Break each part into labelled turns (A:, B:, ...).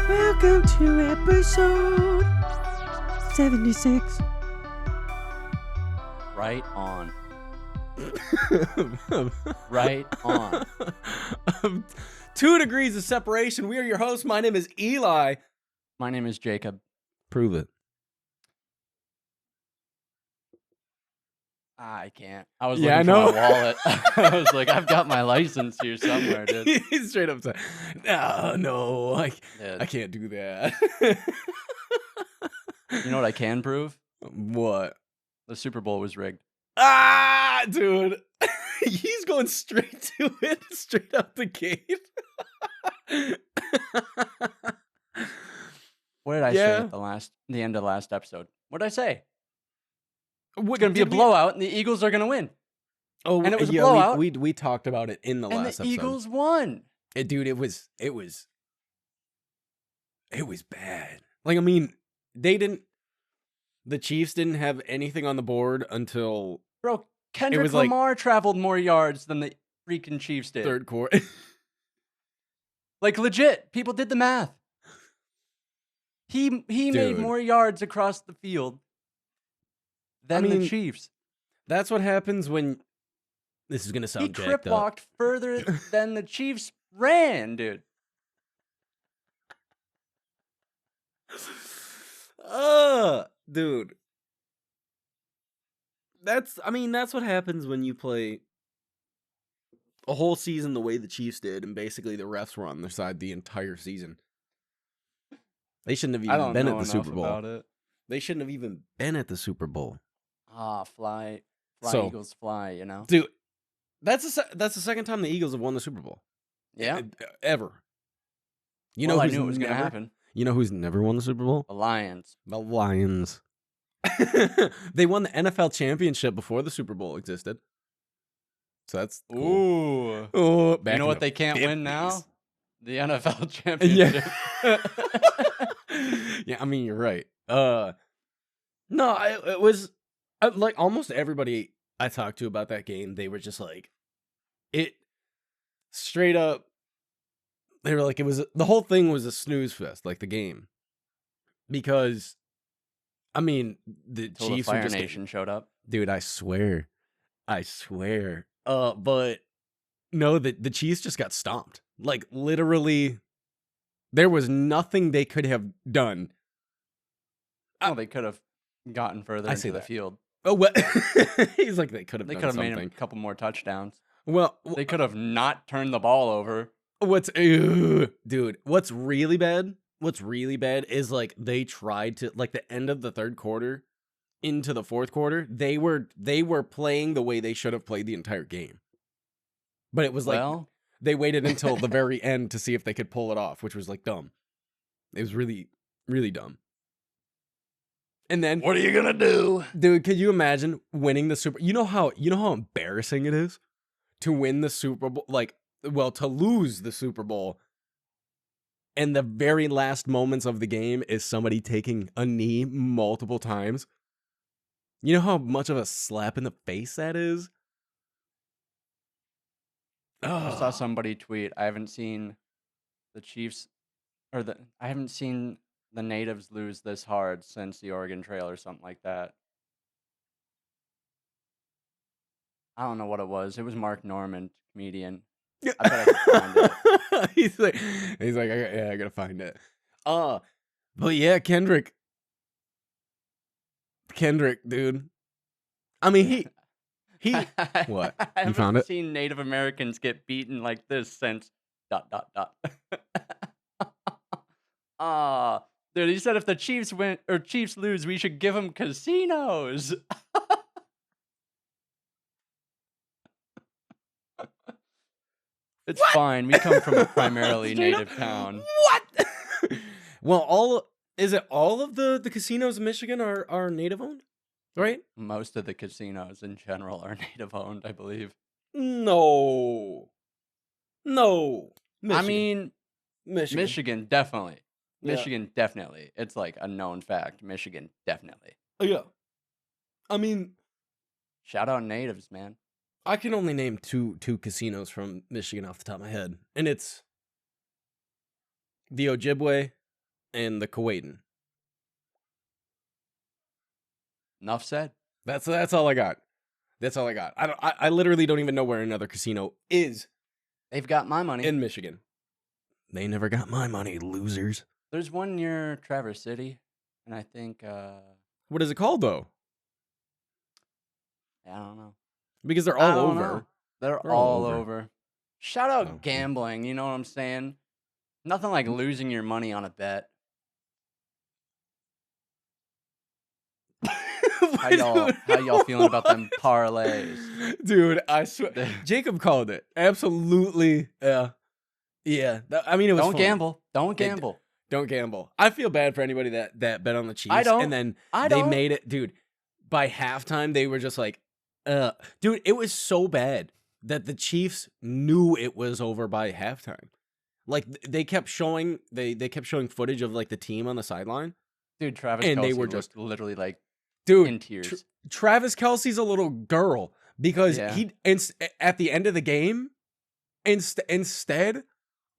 A: Welcome to episode 76.
B: Right on. Right on.
A: 2 degrees of separation. We are your hosts. My name is Eli.
B: My name is Jacob.
A: Prove it.
B: I can't. I was
A: Yeah,
B: looking
A: I
B: for
A: know.
B: my wallet. I was like, I've got my license here somewhere, dude.
A: He's straight up saying, no, I
B: Dude.
A: can't do that.
B: You know what I can prove?
A: What?
B: The Super Bowl was rigged.
A: Ah, dude. He's going straight to it, straight out the gate.
B: What did I say
A: Yeah.
B: at the end of the last episode? What did I say?
A: What,
B: It's going to be a
A: did we-
B: blowout, and the Eagles are going to win.
A: Oh,
B: and it was a
A: yeah,
B: blowout.
A: We talked about it in the
B: And
A: last
B: the
A: episode.
B: Eagles won.
A: Dude, it was bad. Like, I mean, the Chiefs didn't have anything on the board until
B: Bro, Kendrick
A: was like-
B: Lamar traveled more yards than the freaking Chiefs did.
A: third quarter.
B: Like, legit. People did the math. He made
A: Dude.
B: more yards across the field than
A: mean,
B: the Chiefs.
A: That's what happens when this is gonna sound
B: He
A: jacked
B: crip
A: up.
B: walked further than the Chiefs ran, dude.
A: Dude. That's what happens when you play a whole season the way the Chiefs did, and basically the refs were on their side the entire season. They shouldn't have
B: I
A: even
B: don't
A: been
B: know
A: at the
B: enough
A: Super Bowl.
B: about it.
A: They shouldn't have even been at the Super Bowl.
B: Fly,
A: So-
B: Eagles, fly. You know.
A: Dude, that's the second time the Eagles have won the Super Bowl.
B: Yeah.
A: Ever. You
B: Well,
A: know
B: I
A: who's
B: knew it was
A: never,
B: gonna happen.
A: You know who's never won the Super Bowl?
B: The Lions.
A: The Lions. They won the NFL championship before the Super Bowl existed. So that's cool.
B: Ooh.
A: Oh,
B: You know what they can't win now?
A: 50s.
B: The NFL championship.
A: Yeah, I mean, you're right. No, it was like almost everybody I talked to about that game, they were just like, it straight up. They were like, the whole thing was a snooze fest, like the game, because, I mean, the
B: Until
A: Chiefs
B: the
A: were
B: Fire
A: just
B: Nation showed up.
A: dude. I swear. But no, the Chiefs just got stomped. Like literally, there was nothing they could have done.
B: Oh, they could have gotten further
A: I see
B: into the
A: that.
B: field.
A: Oh, what? He's like, they could have
B: They
A: done
B: could have made
A: something.
B: a couple more touchdowns.
A: Well,
B: They could have not turned the ball over.
A: dude, what's really bad is like they tried to, like, the end of the third quarter into the fourth quarter, they were playing the way they should have played the entire game. But it was like
B: Well,
A: they waited until the very end to see if they could pull it off, which was like dumb. It was really, really dumb. And then,
B: what are you gonna do?
A: dude, could you imagine winning the Super? You know how embarrassing it is to win the Super Bowl, to lose the Super Bowl, and the very last moments of the game is somebody taking a knee multiple times. You know how much of a slap in the face that is?
B: I saw somebody tweet. I haven't seen the Chiefs, I haven't seen the natives lose this hard since the Oregon Trail or something like that. I don't know what it was. It was Mark Norman, comedian. I bet I could find it.
A: he's like, I gotta find it. But yeah, Kendrick, dude. I mean, he. What?
B: I
A: You
B: haven't
A: found it?
B: seen Native Americans get beaten like this since ... Dude, he said if the Chiefs win or Chiefs lose, we should give them casinos. It's
A: What?
B: fine. We come from a primarily
A: Straight
B: native
A: up,
B: town.
A: What? Well, all of the casinos in Michigan are native owned, right?
B: Most of the casinos in general are native owned, I believe.
A: No.
B: I mean,
A: Michigan.
B: Michigan, definitely.
A: Yeah.
B: Michigan, definitely. It's like a known fact. Michigan, definitely.
A: Oh, yeah. I mean,
B: Shout out natives, man.
A: I can only name two casinos from Michigan off the top of my head, and it's the Ojibwe and the Kuwaitan.
B: Enough said.
A: That's all I got. That's all I got. I literally don't even know where another casino is
B: They've got my money.
A: in Michigan. They never got my money, losers.
B: There's one near Traverse City, and I think
A: What is it called though?
B: I don't know.
A: Because they're
B: I
A: all
B: don't
A: over.
B: know. They're
A: They're all
B: all
A: over.
B: over. Shout out
A: Oh.
B: gambling, you know what I'm saying? Nothing like losing your money on a bet. How y'all feeling about them parlays?
A: Dude, I swear. Jacob called it. Absolutely. Yeah. I mean, it was
B: Don't
A: funny.
B: gamble. Don't gamble.
A: Don't gamble. I feel bad for anybody that bet on the Chiefs.
B: I don't.
A: And then
B: I
A: they
B: don't.
A: made it, dude. By halftime, they were just like, dude, it was so bad that the Chiefs knew it was over by halftime. Like they kept showing they kept showing footage of like the team on the sideline.
B: Dude, Travis
A: And
B: Kelce
A: they were
B: looked
A: just
B: literally like
A: dude
B: in tears.
A: Travis Kelce's a little girl because
B: Yeah.
A: he at the end of the game, instead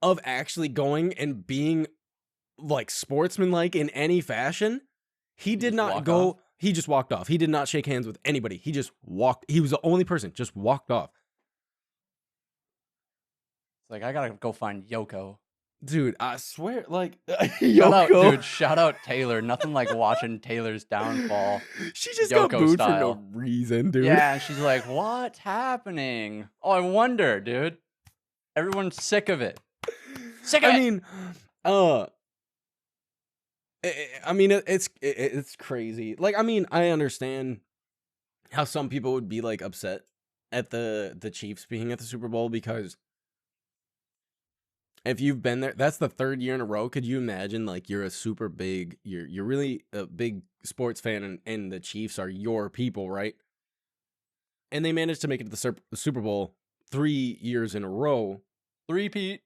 A: of actually going and being like sportsmanlike in any fashion, he did
B: just
A: not
B: walk
A: go.
B: off?
A: He just walked off. He did not shake hands with anybody. He just walked. He was the only person. Just walked off.
B: It's like, I gotta go find Yoko.
A: Dude, I swear, like,
B: Shout out,
A: Yoko.
B: dude. Shout out Taylor. Nothing like watching Taylor's downfall.
A: She just got
B: Yoko
A: booed
B: style.
A: for no reason, dude.
B: Yeah, and she's like, what's happening? Oh, I wonder, dude. Everyone's sick of it. Sick of
A: I
B: it.
A: mean, it's crazy. Like, I mean, I understand how some people would be like upset at the Chiefs being at the Super Bowl because if you've been there, that's the third year in a row. Could you imagine like you're you're really a big sports fan and the Chiefs are your people, right? And they managed to make it to the Super Bowl 3 years in a row.
B: Three-peat.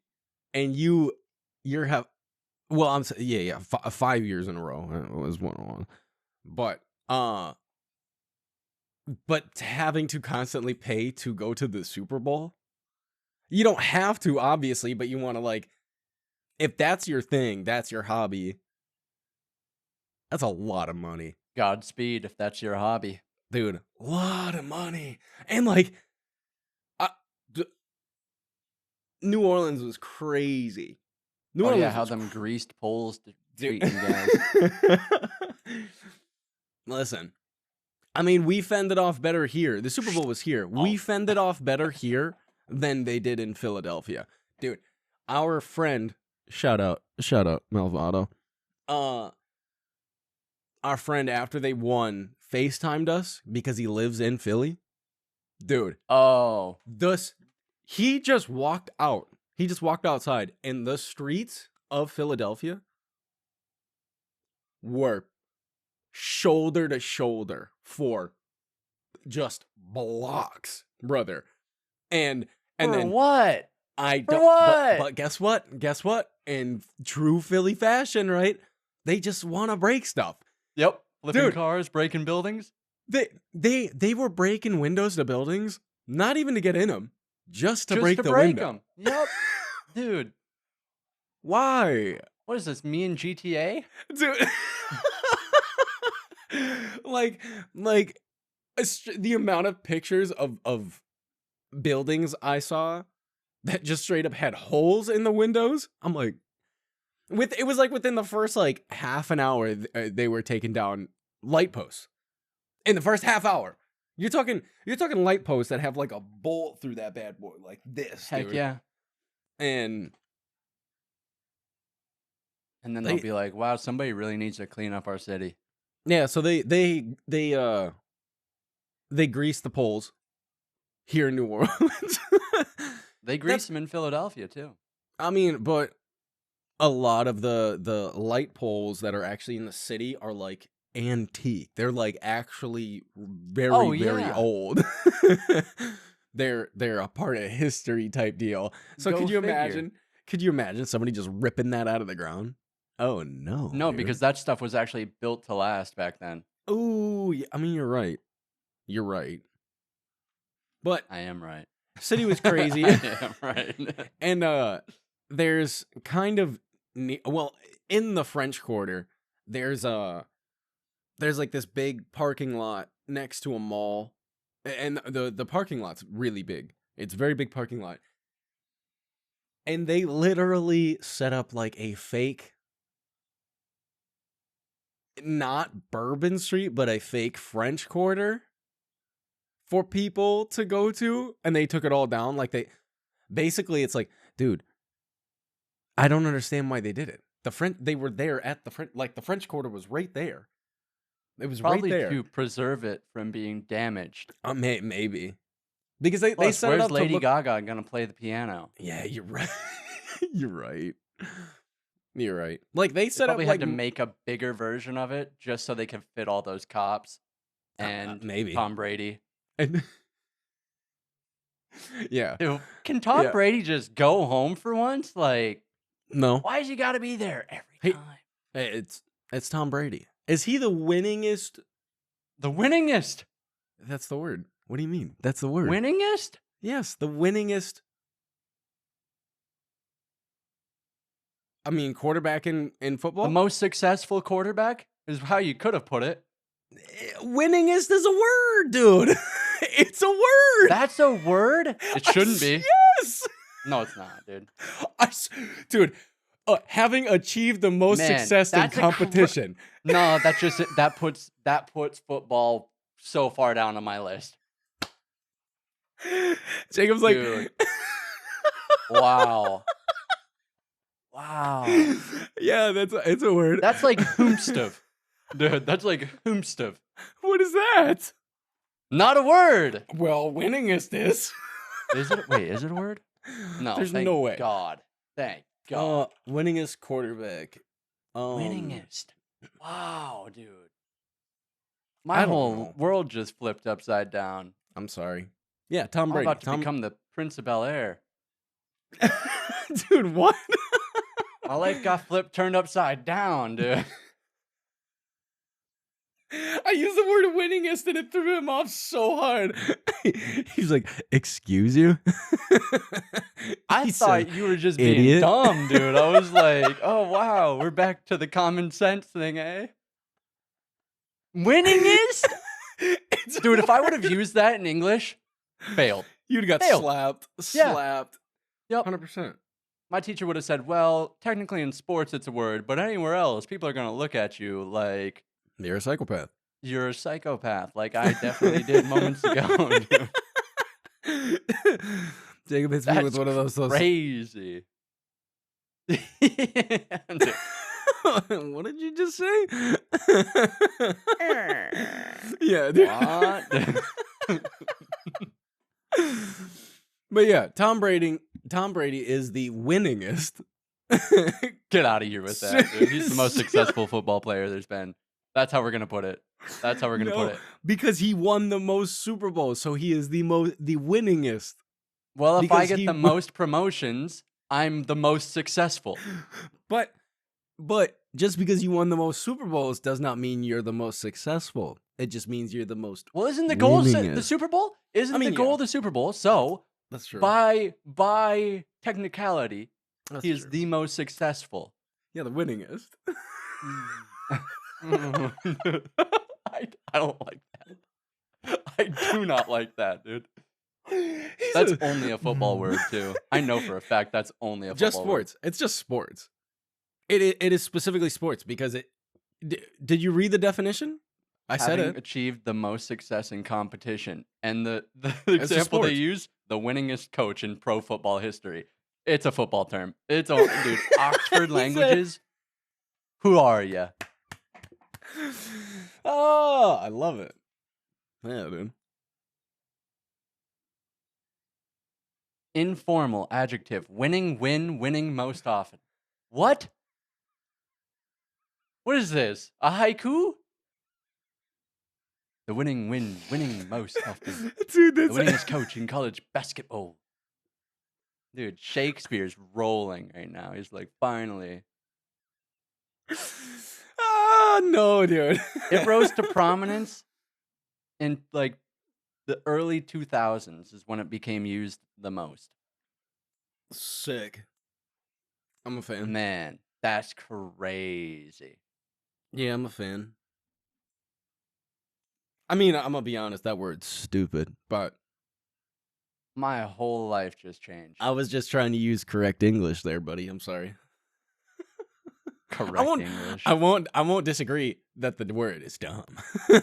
A: And you're 5 years in a row. It was 1-1. But having to constantly pay to go to the Super Bowl, you don't have to, obviously, but you want to, like, if that's your thing, that's your hobby, that's a lot of money.
B: Godspeed if that's your hobby.
A: Dude, a lot of money. And, like, New Orleans was crazy.
B: How them greased poles treating guys.
A: Listen, I mean, we fended off better here. The Super Bowl was here. We fended off better here than they did in Philadelphia. Dude, our friend, shout out Malvado. Our friend, after they won, FaceTimed us because he lives in Philly. Dude.
B: Oh.
A: He just walked out. He just walked outside, and the streets of Philadelphia were shoulder to shoulder for just blocks, brother. And then
B: what?
A: I
B: For
A: don't.
B: what?
A: But guess what? Guess what? In true Philly fashion, right? They just want to break stuff.
B: Yep. Flipping
A: Dude.
B: cars, breaking buildings.
A: They were breaking windows to buildings, not even to get in them, just to break the
B: break
A: window.
B: them. Yep. Dude.
A: Why?
B: What is this, me and GTA?
A: Dude. like the amount of pictures of buildings I saw that just straight up had holes in the windows. I'm like, it was like within the first like half an hour they were taking down light posts. In the first half hour. You're talking light posts that have like a bolt through that bad boy like this.
B: Heck
A: dude.
B: yeah.
A: And
B: then they'll be like, wow, somebody really needs to clean up our city.
A: Yeah, so they grease the poles here in New Orleans.
B: They grease them in Philadelphia too.
A: I mean, but a lot of the light poles that are actually in the city are like antique. They're like actually very old. They're a part of history type deal. So
B: Go
A: could you
B: figure.
A: imagine? Could you imagine somebody just ripping that out of the ground? Oh no.
B: No,
A: dude.
B: because that stuff was actually built to last back then.
A: Oh, yeah, I mean, you're right. You're right. But
B: I am right.
A: city was crazy.
B: I am right.
A: And there's kind of well, in the French Quarter, there's like this big parking lot next to a mall, and the parking lot's really big. It's a very big parking lot, and they literally set up like a fake, not Bourbon Street, but a fake French Quarter for people to go to, and they took it all down. Like basically, it's like, dude, I don't understand why they did it. They were there at the French Quarter was right there. It was
B: Probably
A: right there.
B: to preserve it from being damaged.
A: Maybe because they
B: Plus,
A: set it
B: where's
A: up
B: Lady
A: to look.
B: Gaga gonna play the piano?
A: Yeah, you're right. You're right. You're right. Like they
B: They
A: set up
B: probably
A: like
B: had to make a bigger version of it just so they could fit all those cops and
A: maybe.
B: Tom Brady.
A: And yeah.
B: Dude, can Tom
A: Yeah.
B: Brady just go home for once? Like,
A: No.
B: why's he got to be there every
A: Hey,
B: time?
A: Hey, it's Tom Brady. Is he the winningest?
B: The winningest.
A: That's the word. What do you mean? That's the word.
B: Winningest?
A: Yes, the winningest. I mean, quarterback in football.
B: The most successful quarterback is how you could have put it.
A: Winningest is a word, dude. It's a word.
B: That's a word? It shouldn't be.
A: Yes.
B: No, it's not, dude.
A: Dude, having achieved the most success in competition.
B: No, that puts football so far down on my list.
A: Jacob's like,
B: dude. Wow. Wow.
A: Yeah, it's a word.
B: That's like hoomstuff. Dude, that's like hoomstuff.
A: What is that?
B: Not a word.
A: Well, winningest is.
B: Is it? Wait, is it a word? No.
A: There's no way.
B: God. Thank God.
A: Winningest quarterback.
B: Winningest. Wow, dude. My whole world just flipped upside down.
A: I'm sorry. Yeah, Tom Brady.
B: I'm about to become the Prince of Bel-Air.
A: Dude, what?
B: My life got turned upside down, dude.
A: I used the word winningest and it threw him off so hard. He's like, "Excuse you?"
B: I thought you were just being dumb, dude. I was like, "Oh wow, we're back to the common sense thing, eh?" Winningest? Dude, if I would have used that in English, failed.
A: You'd have got slapped. Slapped.
B: Yep.
A: 100%.
B: My teacher would have said, well, technically in sports it's a word, but anywhere else, people are going to look at you like...
A: You're a psychopath.
B: You're a psychopath, like I definitely did moments ago.
A: Jacob hits me with one of those...
B: crazy.
A: What did you just say? Yeah, dude.
B: What?
A: But yeah, Tom Brady is the winningest.
B: Get out of here with that, dude. He's the most successful football player there's been. That's how we're gonna put it. That's how we're gonna put it.
A: Because he won the most Super Bowls, so he is the winningest.
B: Well, if I get the most promotions, I'm the most successful.
A: But just because you won the most Super Bowls does not mean you're the most successful. It just means you're the most.
B: Well, isn't the goal the Super Bowl? Isn't the goal the Super Bowl? So
A: that's true.
B: By technicality, he is the most successful.
A: Yeah, the winningest.
B: I don't like that. I do not like that, dude. That's only a football word, too. I know for a fact that's only a football
A: just sports.
B: Word.
A: It's just sports. It is specifically sports because it. Did you read the definition? I said it.
B: Achieved the most success in competition, and the example they use, the winningest coach in pro football history. It's a football term. It's dude. Oxford languages. Who are you?
A: Oh, I love it. Yeah, dude.
B: Informal adjective. Winning most often. What? What is this? A haiku? The winning most often.
A: Dude,
B: the winningest coach in college basketball. Dude, Shakespeare's rolling right now. He's like, finally.
A: Oh, no, dude.
B: It rose to prominence in like the early 2000s is when it became used the most.
A: Sick. I'm a fan.
B: Man. That's crazy.
A: Yeah, I'm a fan. I mean, I'm gonna be honest, that word's stupid, but
B: My whole life just changed.
A: I was just trying to use correct English there, buddy. I'm sorry.
B: Correct English.
A: I won't disagree that the word is dumb.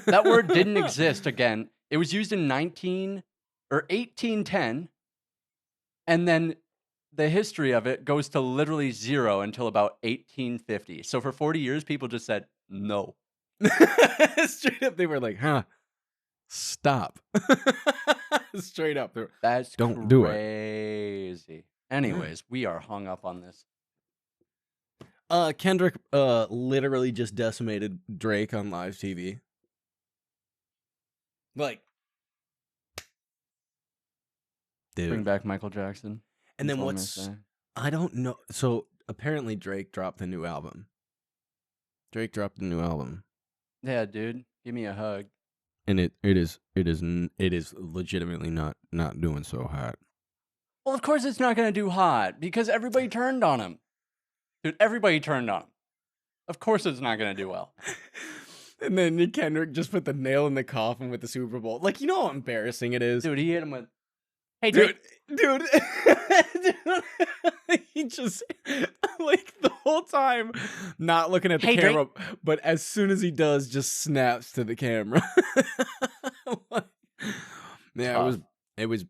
B: That word didn't exist again. It was used in 1810, and then the history of it goes to literally 0 until about 1850. So for 40 years, people just said no.
A: Straight up, they were like, "Huh, stop." Straight up,
B: That's
A: don't do it.
B: crazy. Anyways, we are hung up on this.
A: Kendrick literally just decimated Drake on live TV. Like, dude.
B: Bring back Michael Jackson.
A: And then I don't know. So apparently Drake dropped a new album.
B: Yeah, dude. Give me a hug.
A: And it is legitimately not doing so hot.
B: Well, of course it's not going to do hot because everybody turned on him. Dude, everybody turned on him. Of course it's not going to do well.
A: And then Kendrick just put the nail in the coffin with the Super Bowl. Like, you know how embarrassing it is?
B: Dude, he hit him with, hey, dude.
A: Dude. He just, like, the whole time not looking at the camera, but as soon as he does, just snaps to the camera. Yeah, it was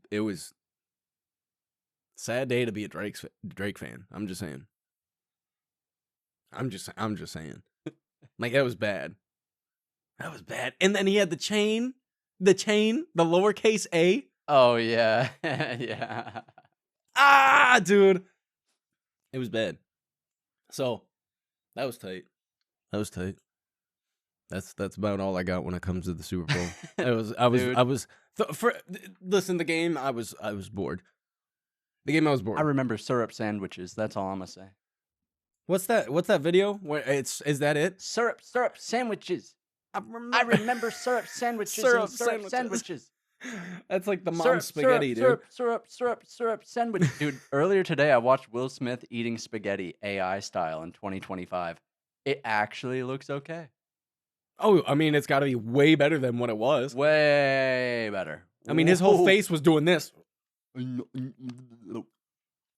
A: sad day to be a Drake fan. I'm just saying. Like, that was bad. And then he had the chain, the lowercase a.
B: Oh, yeah. Yeah.
A: Ah, dude. It was bad. So, that was tight. That's about all I got when it comes to the Super Bowl. Listen, the game, I was bored.
B: I remember syrup sandwiches. That's all I'm gonna say.
A: What's that video? Is that it?
B: Syrup sandwiches. I remember syrup sandwiches. Syrup sandwiches.
A: That's like the mom's spaghetti, dude.
B: Syrup sandwich. Dude, earlier today I watched Will Smith eating spaghetti AI style in 2025. It actually looks okay.
A: Oh, I mean, it's got to be way better than what it was.
B: Way better.
A: I mean, his whole face was doing this.
B: And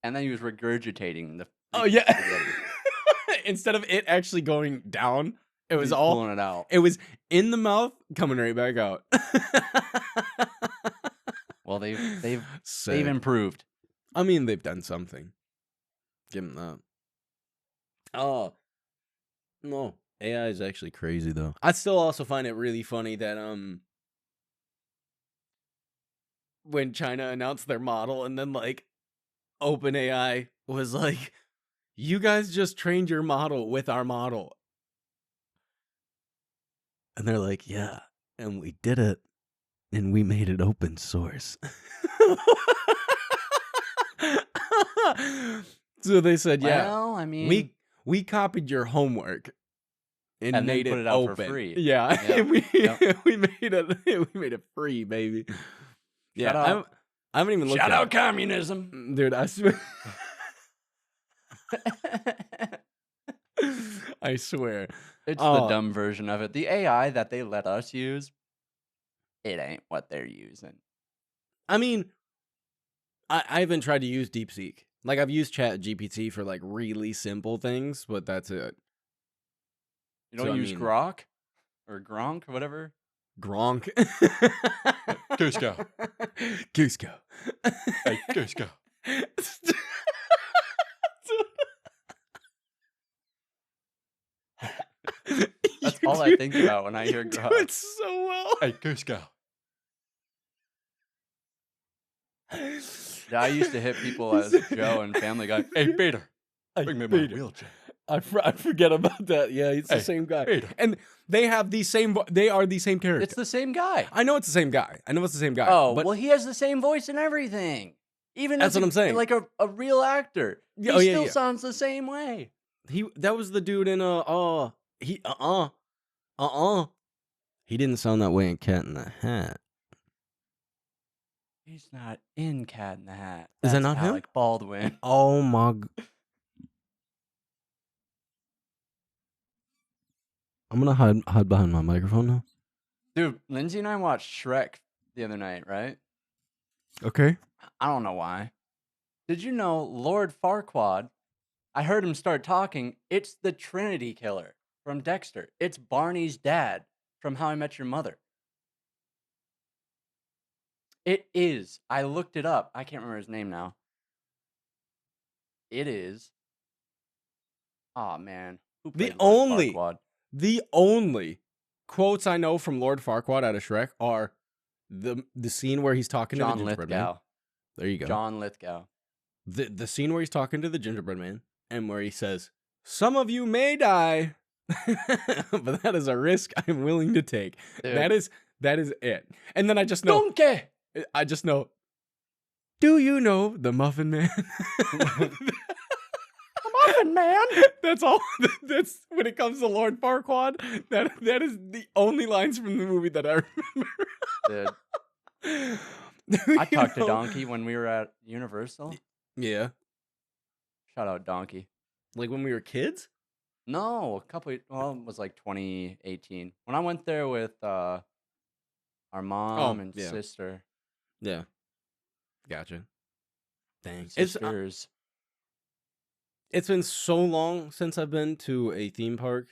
B: then he was regurgitating the
A: Oh, yeah. Instead of it actually going down, it was all
B: pulling it out.
A: It was in the mouth, coming right back out.
B: Well, they've improved.
A: I mean, they've done something. Give them that. Oh, no. AI is actually crazy, though. I still also find it really funny that when China announced their model and then like OpenAI was like, you guys just trained your model with our model. And they're like, yeah, and we did it, and we made it open source. So they said, yeah,
B: well, I mean,
A: we copied your homework and made
B: put
A: it
B: it out
A: open
B: for free.
A: Yeah, we made it free, baby. Yeah, I haven't even looked
B: Shout out communism,
A: dude. I swear. I swear.
B: It's the dumb version of it. The AI that they let us use, it ain't what they're using.
A: I mean, I haven't tried to use DeepSeek. Like, I've used ChatGPT for, like, really simple things, but that's it.
B: You don't use Grok? Or Gronk, or whatever?
A: Gronk.
B: Cusco. Hey, Cusco. That's all I think about when I hear Grok.
A: Do it so well.
B: Hey, Cusco. I used to hit people as Joe and Family Guy. Hey, Peter, bring me my wheelchair.
A: I forget about that. Yeah, he's the same guy.
B: Peter.
A: And they have the same. They are the same character.
B: It's the same guy.
A: I know it's the same guy.
B: Oh, but well, he has the same voice and everything. Even
A: that's what I'm saying.
B: Like a real actor, he still sounds the same way.
A: That was the dude in he didn't sound that way in Cat in the Hat.
B: He's not in Cat in the Hat.
A: Is that not him?
B: Alec Baldwin.
A: Oh my. I'm gonna hide behind my microphone now.
B: Dude, Lindsay and I watched Shrek the other night, right?
A: Okay.
B: I don't know why. Did you know Lord Farquaad? I heard him start talking. It's the Trinity Killer from Dexter. It's Barney's dad from How I Met Your Mother. It is. I looked it up. I can't remember his name now. It is. Oh man, who
A: The
B: played Lord
A: only
B: Farquaad?
A: the only quotes I know from Lord Farquaad out of Shrek are the scene where he's talking to the
B: John
A: gingerbread man.
B: Lithgow.
A: There you go.
B: John Lithgow.
A: The scene where he's talking to the gingerbread man and where he says, "Some of you may die, but that is a risk I'm willing to take."
B: Dude.
A: That is it. And then I just know.
B: Donkey!
A: I just know. Do you know the Muffin Man?
B: Muffin Man.
A: That's all. That's when it comes to Lord Farquaad. That is the only lines from the movie that I remember.
B: Dude. I talked to Donkey when we were at Universal.
A: Yeah.
B: Shout out Donkey.
A: Like when we were kids?
B: No, it was like 2018. When I went there with our mom and sister.
A: Yeah. Gotcha. Dang.
B: Sisters.
A: It's been so long since I've been to a theme park.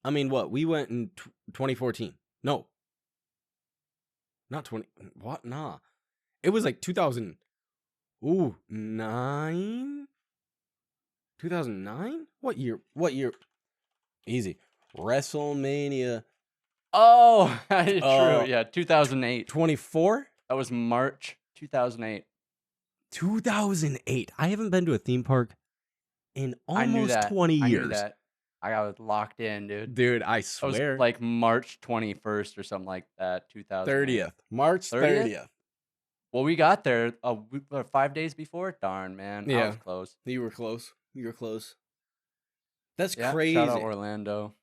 A: I mean, what? We went in 2014. No. Not 20. What? Nah. It was like 2000. Ooh, 9? 2009? What year? Easy. WrestleMania.
B: Oh, true. Yeah, 2008.
A: 24?
B: That was March 2008.
A: 2008. I haven't been to a theme park in almost 20 years.
B: I knew that. I got locked in, dude.
A: Dude, I swear.
B: It was like March 21st or something like that, 2008.
A: 30th. March 30th.
B: Well, we got there 5 days before. Darn, man.
A: Yeah.
B: I was close.
A: You were close. That's
B: yeah,
A: crazy.
B: Shout out Orlando.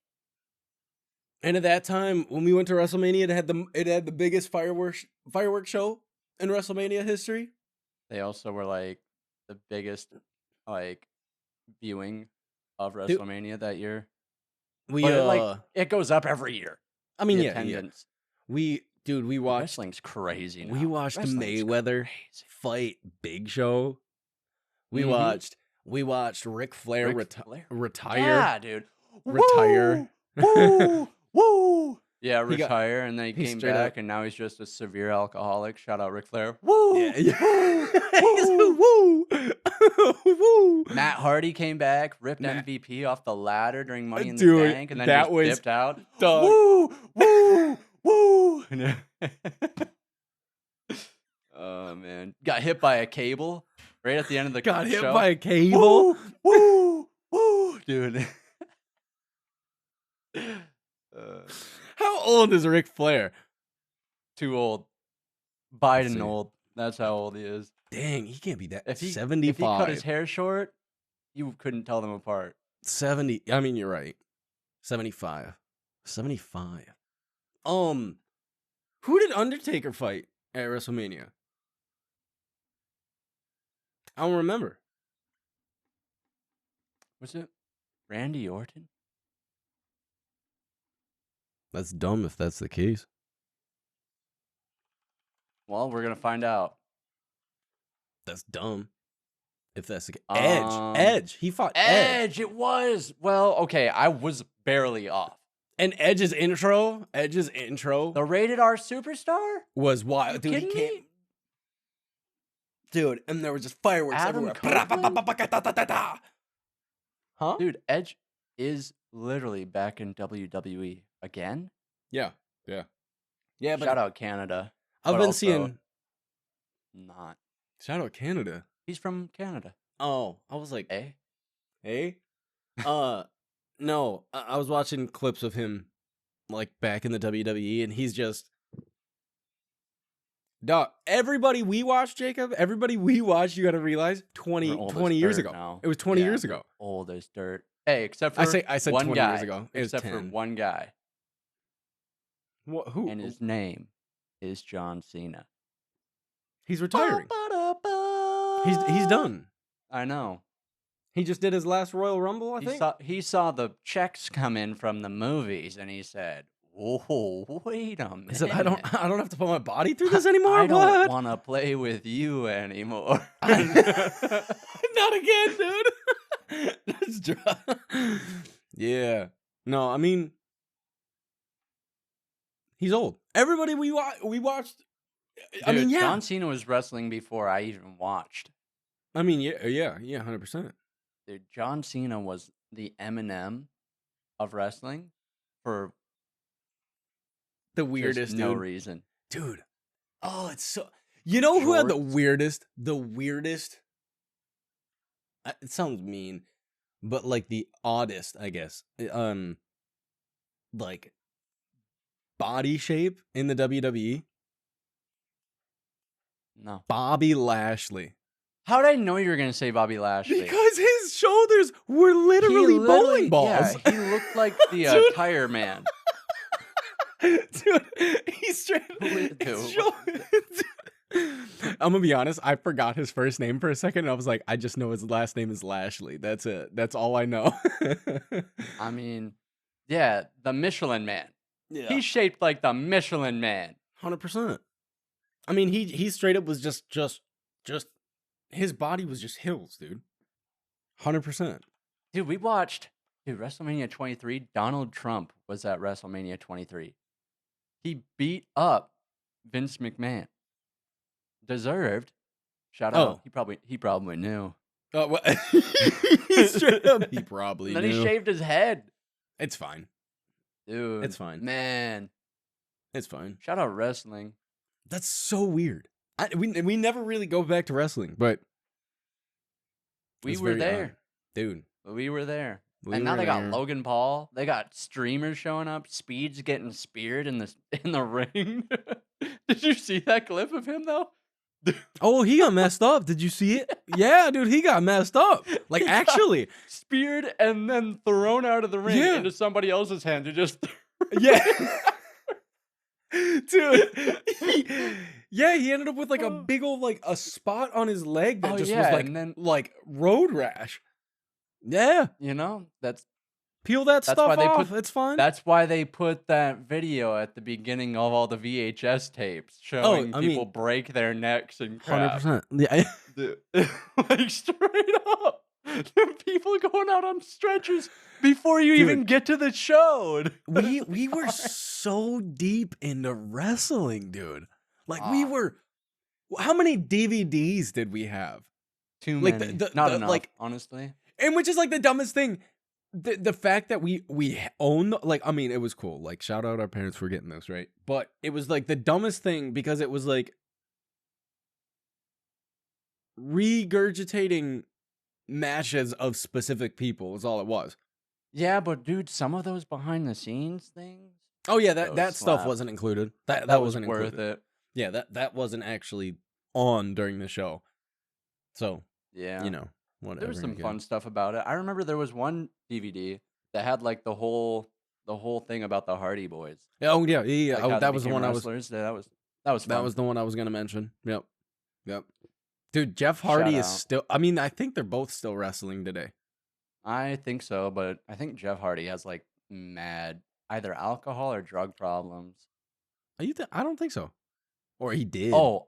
A: And at that time, when we went to WrestleMania, it had the biggest fireworks show in WrestleMania history.
B: They also were like the biggest viewing of WrestleMania that year. It goes up every year.
A: I mean,
B: attendance.
A: We watched
B: wrestling's crazy now.
A: We watched Mayweather fight Big Show. We watched Ric Flair retire.
B: Yeah, dude.
A: Retire.
B: Woo! Woo! Yeah, retire, and then he came back, and now he's just a severe alcoholic. Shout out Ric Flair. Woo!
A: Yeah.
B: Woo! Woo! Matt Hardy came back, ripped MVP off the ladder during Money in the Bank, and then just dipped out. Woo! Woo! Woo! Oh, man. Got hit by a cable right at the end of the show.
A: Got hit by a cable?
B: Woo! Woo! Dude.
A: How old is Ric Flair?
B: Too old. Biden old. That's how old he is.
A: Dang, he can't be that. 75.
B: If he cut his hair short, you couldn't tell them apart.
A: 70. I mean, you're right. 75. 75. Who did Undertaker fight at WrestleMania? I don't remember.
B: Was it Randy Orton?
A: That's dumb if that's the case.
B: Well, we're going to find out.
A: That's dumb if that's the case. Edge. He fought
B: Edge. It was. Well, okay. I was barely off.
A: And Edge's intro.
B: The rated R superstar?
A: Was wild.
B: Dude, he came.
A: Dude, and there was just fireworks everywhere. Huh?
B: Dude, Edge is literally back in WWE again.
A: Yeah. But
B: shout out Canada.
A: I've been seeing.
B: Not.
A: Shout out Canada.
B: He's from Canada.
A: Oh, I was like,
B: eh?
A: No, I was watching clips of him, like back in the WWE, and he's just. Dog, everybody we watched, Jacob, you gotta realize 20 years ago.
B: Now.
A: It was 20 years ago.
B: Old as dirt. Hey, except for
A: I said
B: one
A: 20
B: guy.
A: Years ago.
B: Except for one guy.
A: Who?
B: And his name is John Cena.
A: He's retiring. He's done.
B: I know.
A: He just did his last Royal Rumble, I think.
B: He saw the checks come in from the movies, and he said, "Whoa, wait a minute!
A: He said, I don't have to put my body through this anymore.
B: I don't
A: What?
B: want to play with you anymore."
A: Not again, dude. That's dry. Yeah. No, I mean, he's old. Everybody we watched.
B: Dude,
A: I mean, yeah.
B: John Cena was wrestling before I even watched.
A: I mean, yeah, 100%.
B: Dude, John Cena was the Eminem of wrestling for
A: The weirdest,
B: no
A: dude.
B: reason.
A: Dude. Oh, it's so. You know who had the weirdest? The weirdest. It sounds mean, but like the oddest, I guess. Like body shape in the WWE.
B: No.
A: Bobby Lashley.
B: How did I know you were going to say Bobby Lashley?
A: Because his shoulders were literally bowling balls.
B: Yeah, he looked like the tire man.
A: Dude, he's straight. I'm gonna be honest. I forgot his first name for a second. And I was like, I just know his last name is Lashley. That's it. That's all I know.
B: I mean, yeah, the Michelin Man.
A: Yeah,
B: he's shaped like the Michelin Man.
A: 100%. I mean, he straight up was just his body was just hills, dude. 100%.
B: Dude, we watched WrestleMania 23. Donald Trump was at WrestleMania 23. He beat up Vince McMahon. Deserved. Shout out. He probably knew.
A: Oh, well, straight up, he probably
B: and then
A: knew.
B: He shaved his head.
A: It's fine,
B: dude.
A: It's fine,
B: man.
A: It's fine.
B: Shout out wrestling.
A: That's so weird. We never really go back to wrestling, but
B: we were there,
A: dude.
B: We were there. And now they got Logan Paul. They got streamers showing up. Speed's getting speared in the ring. Did you see that clip of him though?
A: Oh, he got messed up. Did you see it? Yeah, dude, he got messed up. Like
B: he
A: actually
B: speared and then thrown out of the ring into somebody else's hand to just
A: yeah. Dude, he ended up with like a big old like a spot on his leg that just was like
B: and then,
A: like road rash. Yeah,
B: you know,
A: peel that stuff off. It's fine.
B: That's why they put that video at the beginning of all the VHS tapes showing people break their necks and crap.
A: 100%. Yeah,
B: like straight up, people going out on stretchers before you even get to the show.
A: we were so deep into wrestling, dude. Like we were. How many DVDs did we have?
B: Too many. Not enough, like honestly.
A: And which is like the dumbest thing. The fact that we own, like, I mean, it was cool. Like, shout out our parents for getting this, right? But it was like the dumbest thing because it was like regurgitating matches of specific people is all it was.
B: Yeah, but dude, some of those behind the scenes things.
A: Oh yeah, that stuff wasn't included. That wasn't
B: worth
A: included.
B: It.
A: Yeah, that wasn't actually on during the show. So
B: yeah,
A: you know, whatever.
B: There was some fun stuff about it. I remember there was one DVD that had like the whole thing about the Hardy Boys.
A: Oh yeah.
B: Like
A: that was the one
B: that was fun.
A: That was the one I was gonna mention. Yep. Dude, Jeff Hardy is still. I mean, I think they're both still wrestling today.
B: I think so, but I think Jeff Hardy has like mad either alcohol or drug problems.
A: I don't think so. Or he did.
B: Oh,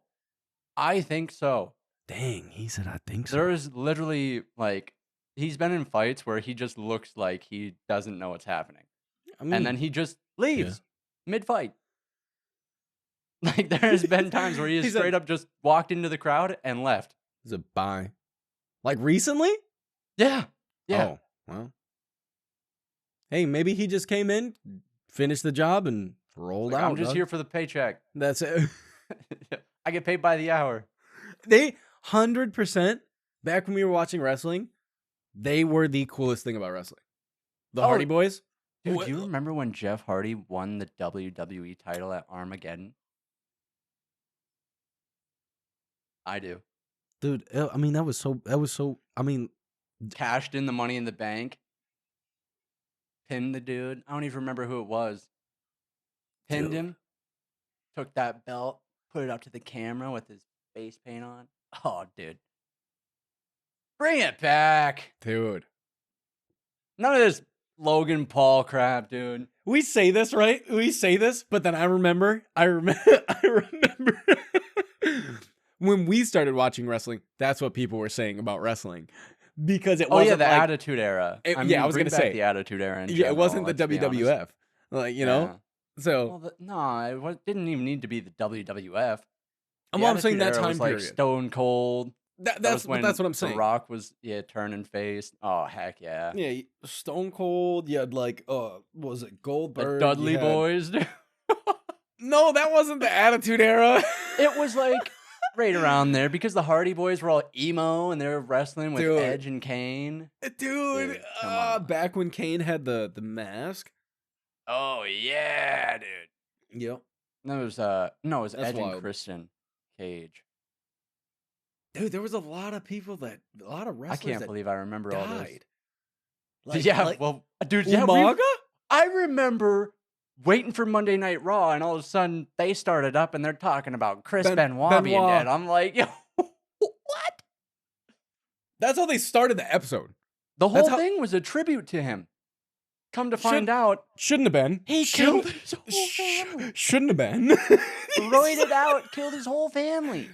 B: I think so.
A: Dang, he said I think so.
B: There is literally like he's been in fights where he just looks like he doesn't know what's happening. I mean, and then he just leaves mid-fight. Like there has been times where he has straight up just walked into the crowd and left.
A: He's a bye. Like recently?
B: Yeah. Yeah.
A: Oh, well. Hey, maybe he just came in, finished the job, and rolled out.
B: I'm just here for the paycheck.
A: That's it.
B: I get paid by the hour.
A: They 100%, back when we were watching wrestling, they were the coolest thing about wrestling. The Hardy Boys.
B: Dude, do you remember when Jeff Hardy won the WWE title at Armageddon? I do.
A: Dude, I mean, that was so, I mean.
B: Cashed in the Money in the Bank. Pinned the dude. I don't even remember who it was. Pinned him. Took that belt. Put it up to the camera with his face paint on. Oh, dude. Bring it back.
A: Dude.
B: None of this Logan Paul crap, dude.
A: We say this, right? We say this, but then I remember when we started watching wrestling, that's what people were saying about wrestling. Because it wasn't
B: the
A: like,
B: Attitude Era.
A: I was
B: bring
A: gonna
B: back
A: say
B: the Attitude Era. In
A: it
B: general,
A: wasn't the
B: let's be honest.
A: WWF, like So
B: Well, no, it didn't even need to be the WWF.
A: I'm saying that time
B: was
A: period.
B: Like Stone Cold.
A: That's what I'm saying.
B: The Rock was turning face. Oh heck yeah.
A: Yeah, Stone Cold. You had like was it Goldberg?
B: The Dudley Boys.
A: No, that wasn't the Attitude Era.
B: It was like right around there because the Hardy Boys were all emo and they were wrestling with Edge and Kane.
A: Dude, back when Kane had the mask.
B: Oh yeah, dude.
A: Yep.
B: That was it was Edge and Christian Cage.
A: Dude, there was a lot of wrestlers.
B: I can't believe I remember all this. Dude,
A: Umaga?
B: I remember waiting for Monday Night Raw, and all of a sudden they started up and they're talking about Chris Benoit being dead. I'm like, yo, what?
A: That's how they started the episode.
B: The whole thing was a tribute to him. Come to find out,
A: shouldn't have been.
B: He killed his whole family.
A: Shouldn't have been.
B: Roided out, killed his whole family.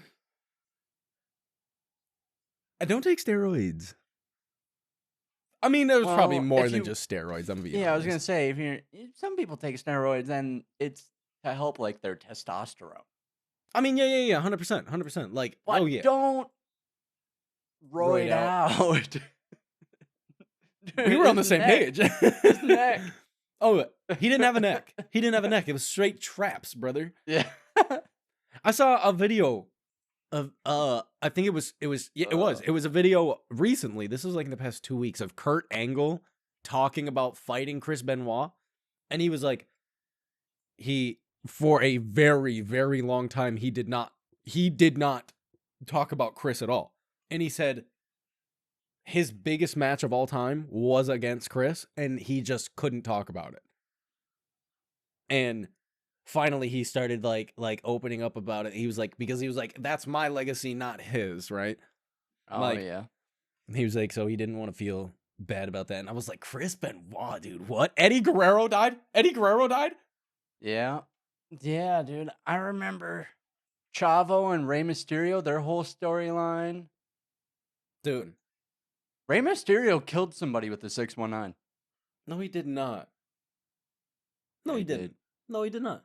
A: I don't take steroids. I mean, there was probably more than just steroids. I'm being honest.
B: I was gonna say, if some people take steroids, and it's to help like their testosterone.
A: I mean, yeah, 100%. Like,
B: but don't roid out.
A: Dude, we were on the same page.
B: His neck.
A: Oh, he didn't have a neck. He didn't have a neck. It was straight traps, brother.
B: Yeah.
A: I saw a video of I think it was a video recently. This was like in the past 2 weeks of Kurt Angle talking about fighting Chris Benoit, and he was like, he for a very, very long time he did not talk about Chris at all, and he said his biggest match of all time was against Chris, and he just couldn't talk about it. And finally he started like opening up about it. He was like, because he was like, that's my legacy, not his, right?
B: Oh,
A: like,
B: yeah.
A: He was like, so he didn't want to feel bad about that. And I was like, Chris Benoit, dude, what? Eddie Guerrero died?
B: Yeah. Yeah, dude. I remember Chavo and Rey Mysterio, their whole storyline.
A: Dude.
B: Rey Mysterio killed somebody with the 619.
A: No, he did not. No, he didn't. No, he did not.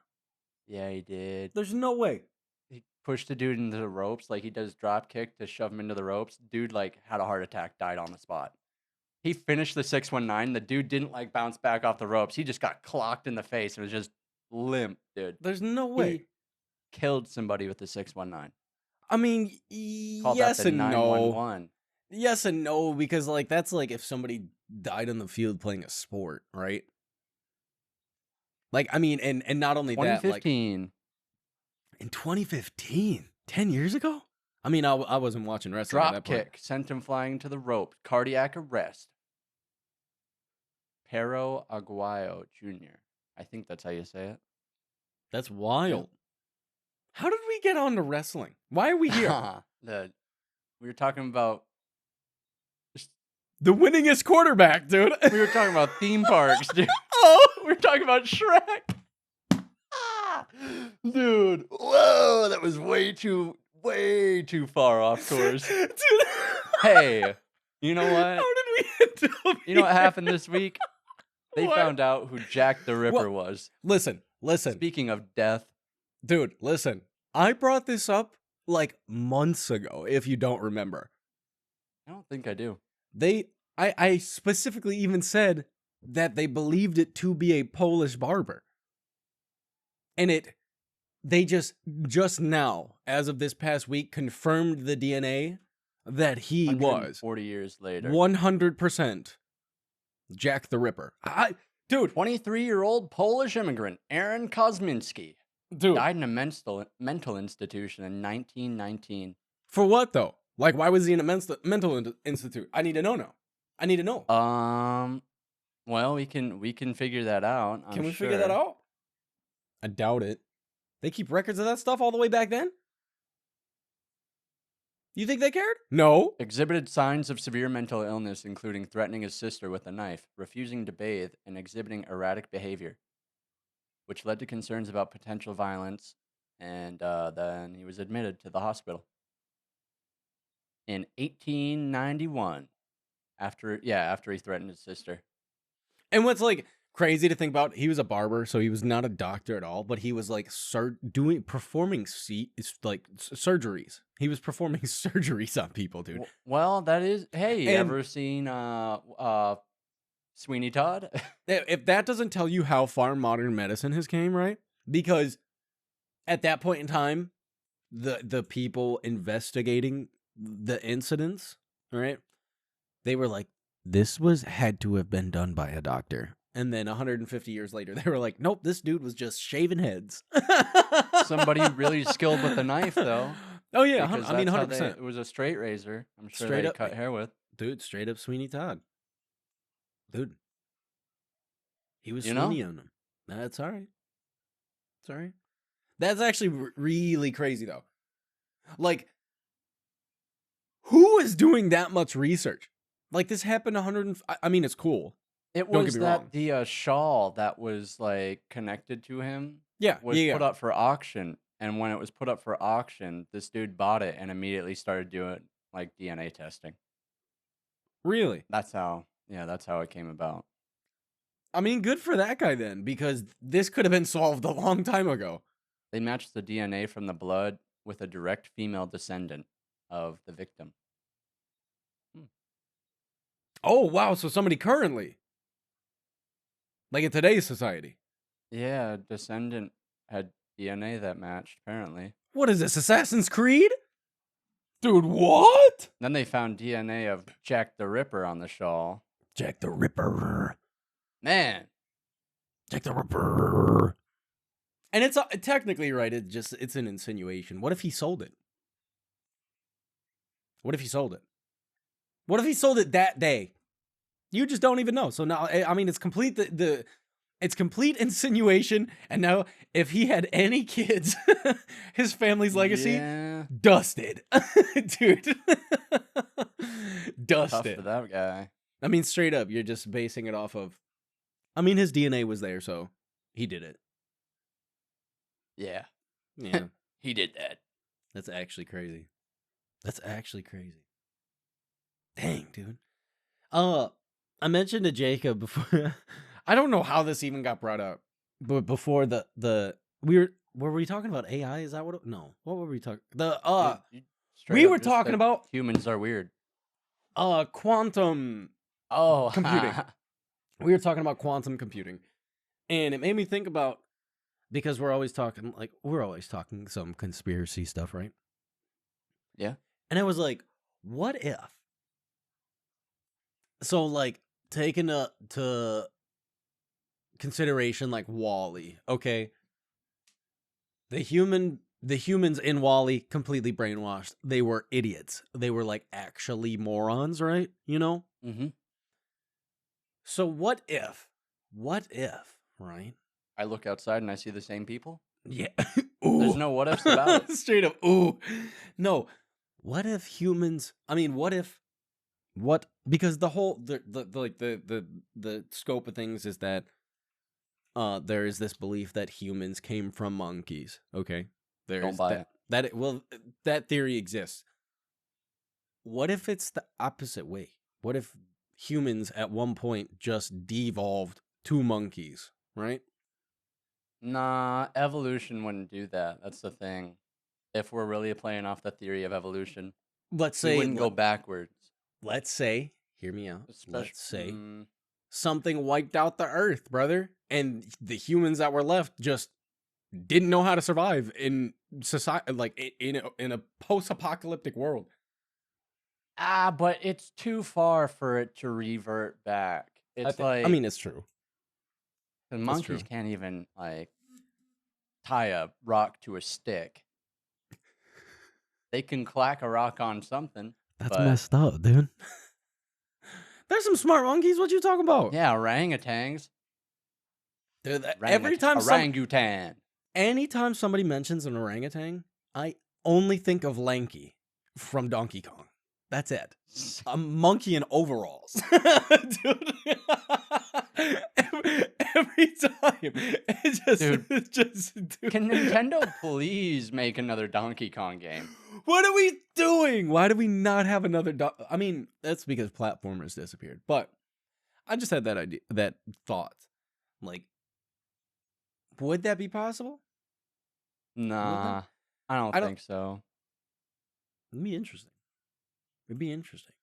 B: Yeah, he did.
A: There's no way.
B: He pushed the dude into the ropes like he does drop kick to shove him into the ropes. Dude like had a heart attack, died on the spot. He finished the 619. The dude didn't like bounce back off the ropes. He just got clocked in the face and was just limp, dude.
A: There's no way.
B: He killed somebody with the 619.
A: I mean, yes and no. Yes and no, because like that's like if somebody died on the field playing a sport, right? Like, I mean, and not only that, like
B: 2015.
A: In 2015, 10 years ago? I mean, I wasn't watching wrestling at that point.
B: Drop kick, sent him flying to the rope, cardiac arrest. Pero Aguayo Jr. I think that's how you say it.
A: That's wild. How did we get on to wrestling? Why are we here?
B: We were talking about
A: the winningest quarterback, dude.
B: We were talking about theme parks, dude. We were talking about Shrek. Dude, whoa, that was way too far off course. Dude. Hey, you know what?
A: How did we end up
B: You know what happened this week? They found out who Jack the Ripper was.
A: Listen.
B: Speaking of death.
A: Dude, listen. I brought this up like months ago, if you don't remember.
B: I don't think I do.
A: I specifically even said that they believed it to be a Polish barber. And they just now, as of this past week, confirmed the DNA that he was
B: 40 years later.
A: 100% Jack the Ripper. Dude,
B: 23-year-old Polish immigrant Aaron Kosminski died in a mental institution in 1919.
A: For what though? Like, why was he in a mental institute? I need to know now. I need to know.
B: Well, we can figure that out.
A: Can we figure that out? I doubt it. They keep records of that stuff all the way back then? You think they cared? No.
B: Exhibited signs of severe mental illness, including threatening his sister with a knife, refusing to bathe, and exhibiting erratic behavior, which led to concerns about potential violence. And then he was admitted to the hospital in 1891 after he threatened his sister.
A: And what's like crazy to think about, he was a barber, so he was not a doctor at all, but he was like performing surgeries. He was performing surgeries on people, dude.
B: Well, that is. Hey,
A: And-
B: ever seen Sweeney Todd?
A: If that doesn't tell you how far modern medicine has came, right? Because at that point in time, the people investigating the incidents, right? They were like, this had to have been done by a doctor. And then 150 years later, they were like, nope, this dude was just shaving heads.
B: Somebody really skilled with a knife, though.
A: Oh, yeah.
B: Because
A: I mean,
B: that's how
A: 100%.
B: it was a straight razor. I'm sure
A: Straight
B: they
A: up-
B: cut hair with.
A: Dude, straight up Sweeney Todd. Dude. He was
B: You know?
A: Sweeney on him. That's all right. It's all right. That's actually really crazy, though. Like, who is doing that much research? Like, this happened 100. I mean, it's cool.
B: It
A: Don't
B: was
A: get me
B: that
A: wrong.
B: the shawl that was like connected to him
A: Yeah,
B: was
A: yeah.
B: put up for auction, and when it was put up for auction, this dude bought it and immediately started doing like DNA testing.
A: Really?
B: That's how it came about.
A: I mean, good for that guy then, because this could have been solved a long time ago.
B: They matched the DNA from the blood with a direct female descendant of the victim.
A: Oh, wow. So somebody currently, like in today's society.
B: Yeah, a descendant had DNA that matched, apparently.
A: What is this, Assassin's Creed? Dude, what?
B: Then they found DNA of Jack the Ripper on the shawl.
A: Jack the Ripper.
B: Man,
A: Jack the Ripper. And it's technically right. It's an insinuation. What if he sold it? What if he sold it? What if he sold it that day? You just don't even know. So now, I mean, it's complete it's complete insinuation. And now, if he had any kids, his family's legacy
B: yeah,
A: dusted, dude.
B: tough
A: Dusted.
B: for that guy.
A: I mean, straight up, you're just basing it off of. I mean, his DNA was there, so he did it.
B: Yeah,
A: Yeah,
B: he did that.
A: that's actually crazy. That's actually crazy. Dang, dude. I mentioned to Jacob before. I don't know how this even got brought up, but before were we talking about AI? Is that what? No. What were we talking?
B: You straight
A: we
B: up
A: were
B: just
A: talking
B: said
A: about
B: humans are weird.
A: quantum.
B: Oh,
A: Computing. We were talking about quantum computing, and it made me think about, because we're always talking some conspiracy stuff, right?
B: Yeah.
A: And I was like, what if? So, like, taking to consideration, like Wall-E, okay? The humans in Wall-E completely brainwashed. They were idiots. They were like actually morons, right? You know?
B: Mm-hmm.
A: So what if, right?
B: I look outside and I see the same people.
A: Yeah.
B: There's no what ifs about it.
A: Straight up. Ooh. No. What if humans? I mean, because the whole the scope of things is that there is this belief that humans came from monkeys. Okay.
B: Don't buy it.
A: That theory exists. What if it's the opposite way? What if humans at one point just devolved to monkeys, right?
B: Nah, evolution wouldn't do that. That's the thing. If we're really playing off the theory of evolution,
A: Let's
B: we
A: say
B: wouldn't go backwards.
A: Let's say, hear me out. Let's say
B: Mm,
A: something wiped out the earth, brother, and the humans that were left just didn't know how to survive in society, like in a post-apocalyptic world.
B: but it's too far for it to revert back. It's
A: I mean, it's true.
B: the monkeys
A: true.
B: can't even like tie a rock to a stick. They can clack a rock on something.
A: That's
B: but-
A: messed up, dude. There's some smart monkeys. What you talking about?
B: Yeah, orangutans.
A: Dude,
B: Orangutan.
A: anytime somebody mentions an orangutan, I only think of Lanky. from Donkey Kong. That's it. A monkey in overalls. Dude. every time. It's just dude.
B: Can Nintendo please make another Donkey Kong game?
A: What are we doing? Why do we not have another I mean, that's because platformers disappeared. But I just had that idea, that thought. Like, would that be possible?
B: Nah, I don't think so.
A: It'd be interesting. It'd be interesting.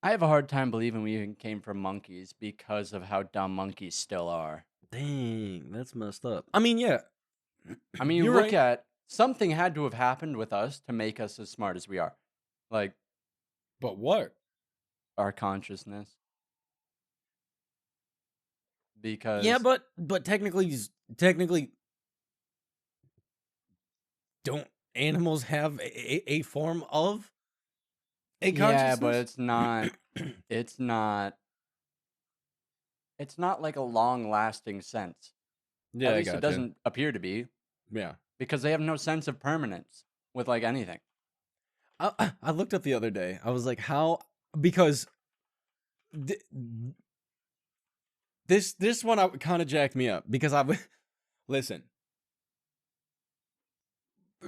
B: I have a hard time believing we even came from monkeys because of how dumb monkeys still are.
A: Dang, that's messed up. I mean, yeah.
B: I mean, you look at something had to have happened with us to make us as smart as we are. Like,
A: but what?
B: Our consciousness. Because
A: yeah, but technically, don't animals have a form of a consciousness?
B: Yeah, but it's not. It's not like a long-lasting sense.
A: Yeah,
B: at least it doesn't appear to be.
A: Yeah,
B: because they have no sense of permanence with like anything.
A: I looked up the other day. I was like, how? Because this one kind of jacked me up because listen.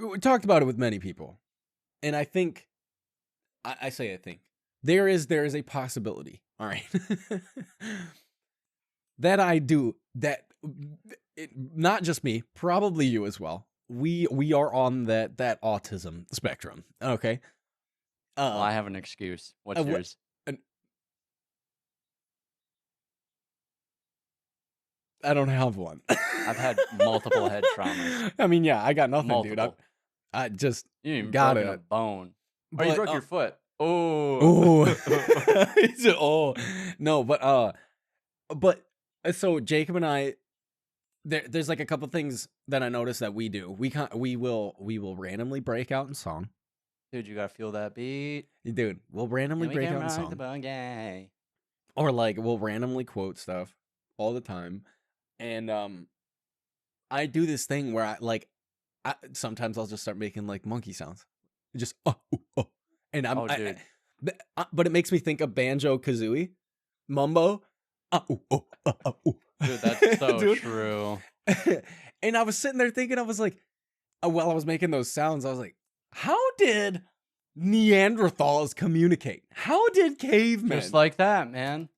A: We talked about it with many people, and I think I think there is a possibility. All right, that I do that. Not just me, probably you as well. We are on that autism spectrum. Okay.
B: Well, I have an excuse. What's yours?
A: I don't have one.
B: I've had multiple head traumas.
A: I mean, yeah, I got nothing,
B: multiple.
A: dude. I just
B: you even
A: got
B: broken a bone. Or you broke your foot.
A: Oh. Oh. No, but so Jacob and I, there's like a couple things that I noticed that we do. We will randomly break out in song.
B: Dude, you gotta feel that beat.
A: Dude, we'll randomly break out in song. Or like we'll randomly quote stuff all the time. And I do this thing where sometimes I'll just start making like monkey sounds. Just and
B: dude.
A: But it makes me think of Banjo Kazooie, Mumbo.
B: Dude, that's so true.
A: And I was sitting there thinking, I was like, while I was making those sounds, I was like, how did Neanderthals communicate? How did cavemen?
B: Just like that, man.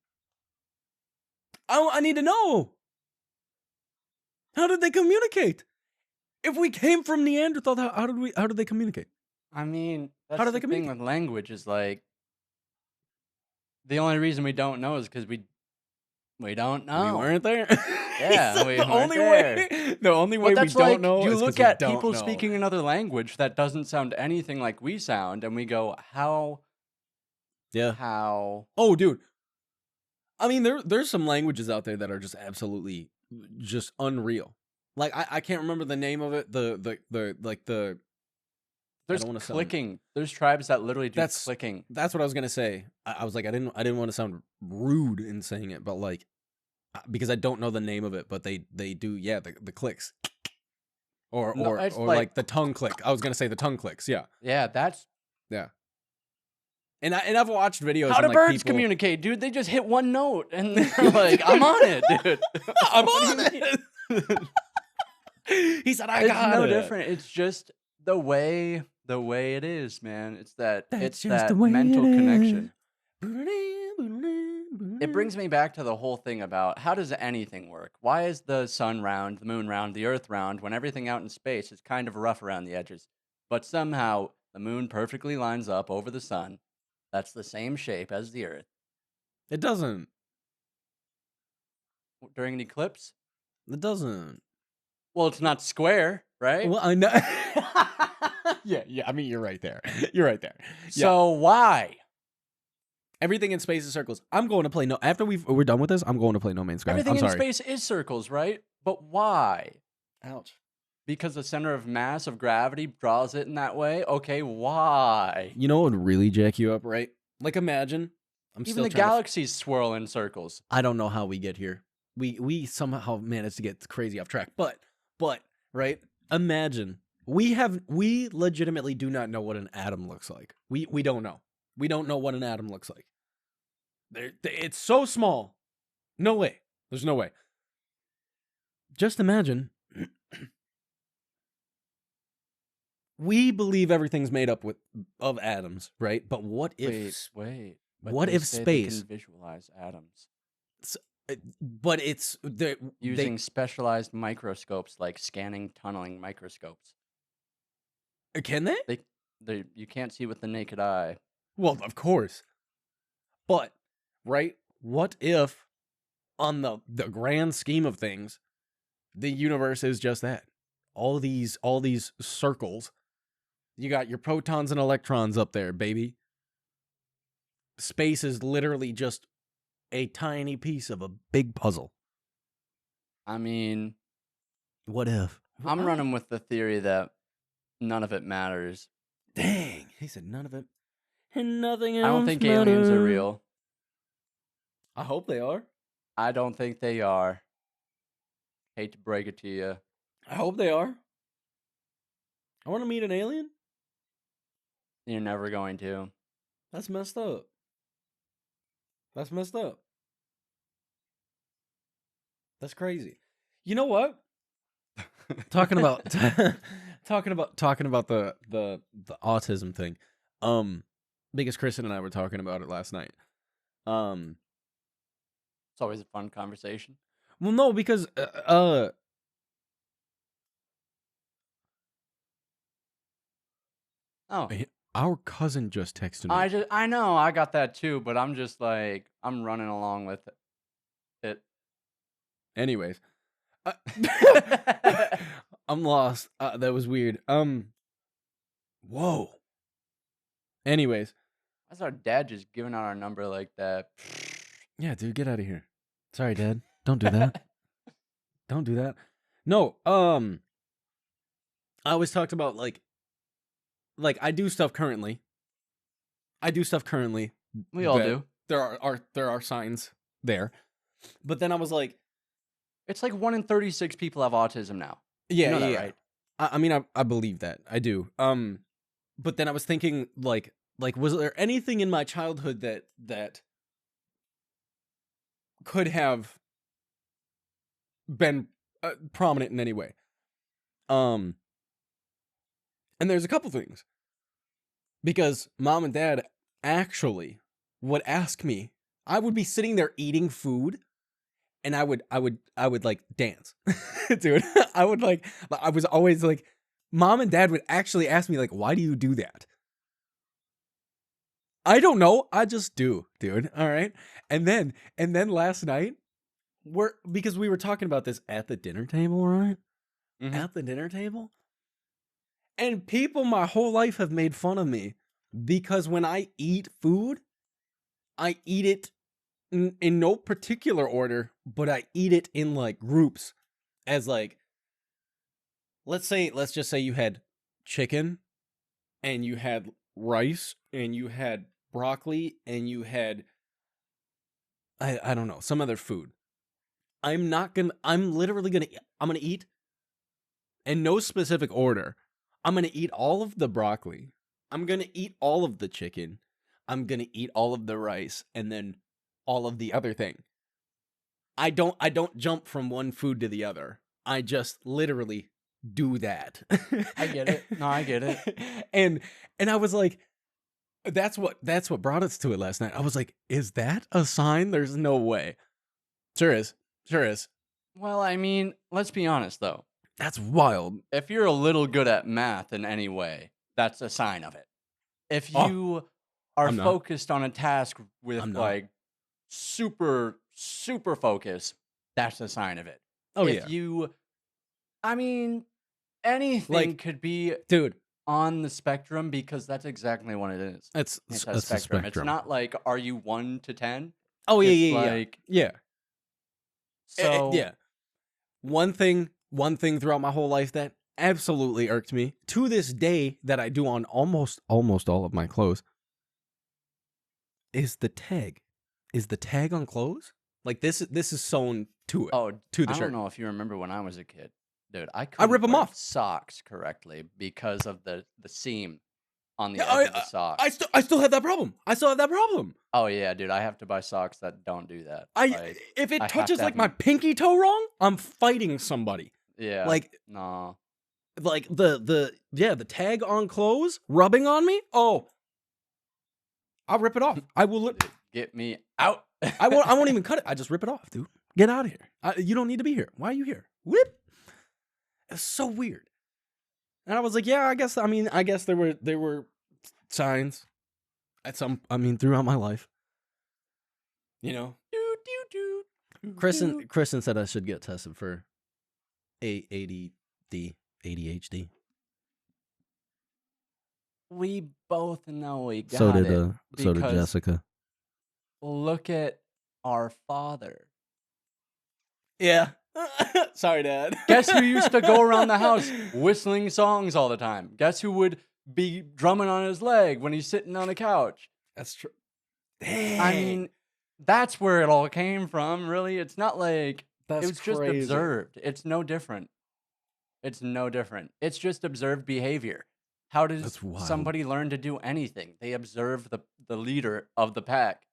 A: I need to know. How did they communicate? If we came from Neanderthal, how did they communicate?
B: I mean, that's the thing with language is like, the only reason we don't know is because we don't know.
A: We weren't there.
B: Yeah, we
A: the
B: weren't
A: only
B: there.
A: way. The only way we
B: that's
A: don't
B: like,
A: know.
B: You
A: is
B: look
A: we
B: at
A: don't
B: people
A: know.
B: speaking another language that doesn't sound anything like we sound, and we go, how?
A: Yeah.
B: How?
A: Oh, dude. I mean, there's some languages out there that are just absolutely just unreal. Like I can't remember the name of it.
B: There's clicking. There's tribes that literally do clicking.
A: That's what I was gonna say. I was like, I didn't want to sound rude in saying it, but like, because I don't know the name of it, but they do, yeah, the clicks, or like the tongue click. I was gonna say the tongue clicks. Yeah.
B: Yeah, that's
A: yeah. And I've watched videos.
B: How do
A: like,
B: birds communicate, dude? They just hit one note, and they're like, "I'm on it, dude.
A: I'm on it." He said, "I got it."
B: It's no different. It's just the way it is, man. It's that mental connection. It brings me back to the whole thing about how does anything work? Why is the sun round, the moon round, the earth round, when everything out in space is kind of rough around the edges? But somehow the moon perfectly lines up over the sun. That's the same shape as the earth.
A: It doesn't.
B: During an eclipse?
A: It doesn't.
B: Well, it's not square, right?
A: Well, I know. Yeah. I mean, you're right there. You're right there.
B: So why?
A: Everything in space is circles. I'm going to play after we're done with this. I'm going to play No Man's Sky.
B: Everything in space is circles, right? But why?
A: Ouch.
B: Because the center of mass of gravity draws it in that way. Okay, why?
A: You know what would really jack you up, right? Like, imagine.
B: Even the galaxies swirl in circles.
A: I don't know how we get here. We somehow managed to get crazy off track, but right? Imagine we legitimately do not know what an atom looks like. We don't know. We don't know what an atom looks like. It's so small. No way. There's no way. Just imagine. We believe everything's made up of atoms, right? But what if
B: wait.
A: What
B: They
A: if
B: say
A: space?
B: They can visualize atoms.
A: But it's
B: using specialized microscopes like scanning tunneling microscopes.
A: Can they?
B: You can't see with the naked eye.
A: Well, of course. But right, what if on the grand scheme of things, the universe is just that. All these circles. You got your protons and electrons up there, baby. Space is literally just a tiny piece of a big puzzle.
B: I mean,
A: what if?
B: I'm running with the theory that none of it matters.
A: Dang, he said none of it. And nothing else
B: I don't think
A: matters.
B: aliens are real.
A: I hope they are.
B: I don't think they are. Hate to break it to you.
A: I hope they are. I want to meet an alien.
B: You're never going to.
A: That's messed up. That's messed up. That's crazy. You know what? talking about the autism thing. Because Kristen and I were talking about it last night.
B: It's always a fun conversation.
A: Well, no, because our cousin just texted me.
B: I know, I got that too, but I'm just like, I'm running along with it.
A: Anyways, I'm lost. That was weird. Whoa. Anyways,
B: that's our dad just giving out our number like that.
A: Yeah, dude, get out of here. Sorry, Dad. Don't do that. Don't do that. No, I always talked about like I do stuff currently.
B: We all do.
A: There are signs there. But then I was like,
B: it's like 1 in 36 people have autism now.
A: Yeah,
B: you know that, right?
A: I mean, I believe that. I do. But then I was thinking like was there anything in my childhood that could have been prominent in any way? And there's a couple things. Because mom and dad actually would ask me, I would be sitting there eating food and I would like dance. Dude, I was always like, mom and dad would actually ask me like, why do you do that? I don't know. I just do, dude. All right. And then last night, because we were talking about this at the dinner table, right? Mm-hmm. At the dinner table. And people my whole life have made fun of me because when I eat food, I eat it in no particular order, but I eat it in like groups as like, let's just say you had chicken and you had rice and you had broccoli and you had, I don't know, some other food. I'm literally going to eat in no specific order. I'm going to eat all of the broccoli. I'm going to eat all of the chicken. I'm going to eat all of the rice and then all of the other thing. I don't jump from one food to the other. I just literally do that.
B: I get it. No, I get it.
A: And I was like, that's what brought us to it last night. I was like, is that a sign? There's no way. Sure is.
B: Well, I mean, let's be honest though.
A: That's wild.
B: If you're a little good at math in any way, that's a sign of it. If you are focused on a task with like super focus, that's a sign of it. If you, I mean, anything could be,
A: dude,
B: on the spectrum because that's exactly what it is.
A: It's a spectrum.
B: It's not like, are you 1 to 10?
A: Oh yeah,
B: like,
A: yeah.
B: So
A: yeah. One thing throughout my whole life that absolutely irked me to this day that I do on almost all of my clothes is the tag. Is the tag on clothes? Like this is sewn to it.
B: Oh,
A: to the shirt.
B: I don't know if you remember when I was a kid. Dude, I
A: I
B: couldn't
A: rip them
B: wear
A: off.
B: socks correctly because of the seam on the
A: Yeah,
B: edge of the sock.
A: I still have that problem. I still have that problem.
B: Oh yeah, dude, I have to buy socks that don't do that.
A: If it
B: I have
A: touches
B: to
A: like
B: have
A: my
B: 'em.
A: pinky toe wrong, I'm fighting somebody.
B: Yeah,
A: Like
B: no.
A: the tag on clothes rubbing on me. Oh, I'll rip it off. I will.
B: Dude, get me out.
A: I won't even cut it. I just rip it off, dude. Get out of here. You don't need to be here. Why are you here? Whip. It's so weird. And I was like, yeah, I guess there were signs throughout my life. You know. Kristen said I should get tested for ADHD.
B: We both know we got
A: So did
B: because
A: Jessica.
B: look at our father.
A: Yeah. Sorry, Dad.
B: Guess who used to go around the house whistling songs all the time? Guess who would be drumming on his leg when he's sitting on the couch?
A: That's true.
B: I mean, that's where it all came from, really. It's not like
A: That's
B: it was just
A: crazy.
B: observed. It's no different. It's no different. It's just observed behavior. How does
A: That's wild.
B: somebody learn to do anything? They observe the leader of the pack,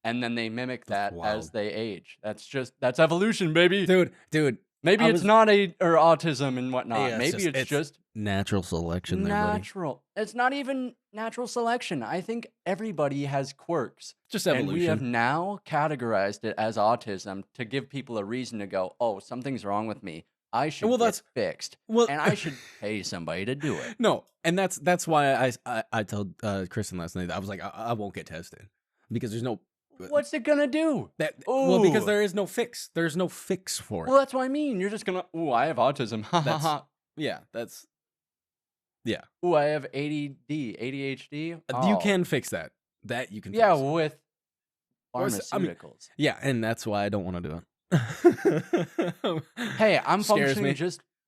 B: and then they mimic
A: That's
B: that
A: wild.
B: as they age. That's evolution, baby.
A: Dude.
B: Maybe it's not autism and whatnot.
A: Yeah,
B: Maybe it's just
A: natural selection.
B: natural. It's not even natural selection. I think everybody has quirks.
A: Just
B: And
A: evolution.
B: we have now categorized it as autism to give people a reason to go, oh, something's wrong with me. I should get fixed.
A: Well,
B: And I should pay somebody to do it.
A: No, and that's why I told Kristen last night that I was like, I won't get tested because there's no.
B: What's it gonna do?
A: Well, because
B: Ooh.
A: there is no fix. There's no fix for it.
B: Well, that's what I mean. You're just gonna, ooh, I have autism. Ha ha ha.
A: Yeah, that's. Yeah.
B: Ooh, I have ADHD.
A: You
B: Oh.
A: can fix that. That you can.
B: Yeah,
A: fix.
B: with
A: Or
B: pharmaceuticals.
A: Yeah, and that's why I don't want to do it.
B: Hey, I'm
A: Scares
B: functioning
A: me.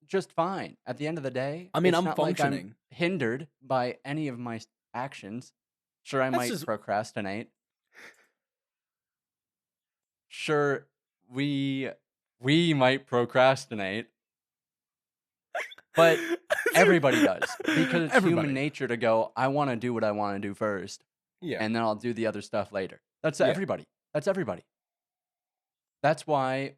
B: just fine. At the end of the day,
A: I mean,
B: it's
A: I'm
B: not like
A: functioning.
B: hindered by any of my actions. Sure, I might procrastinate. Sure, we might procrastinate. But everybody does. Because it's human nature to go, I want to do what I want to do first.
A: Yeah.
B: And then I'll do the other stuff later. That's
A: Yeah.
B: everybody. That's everybody. That's why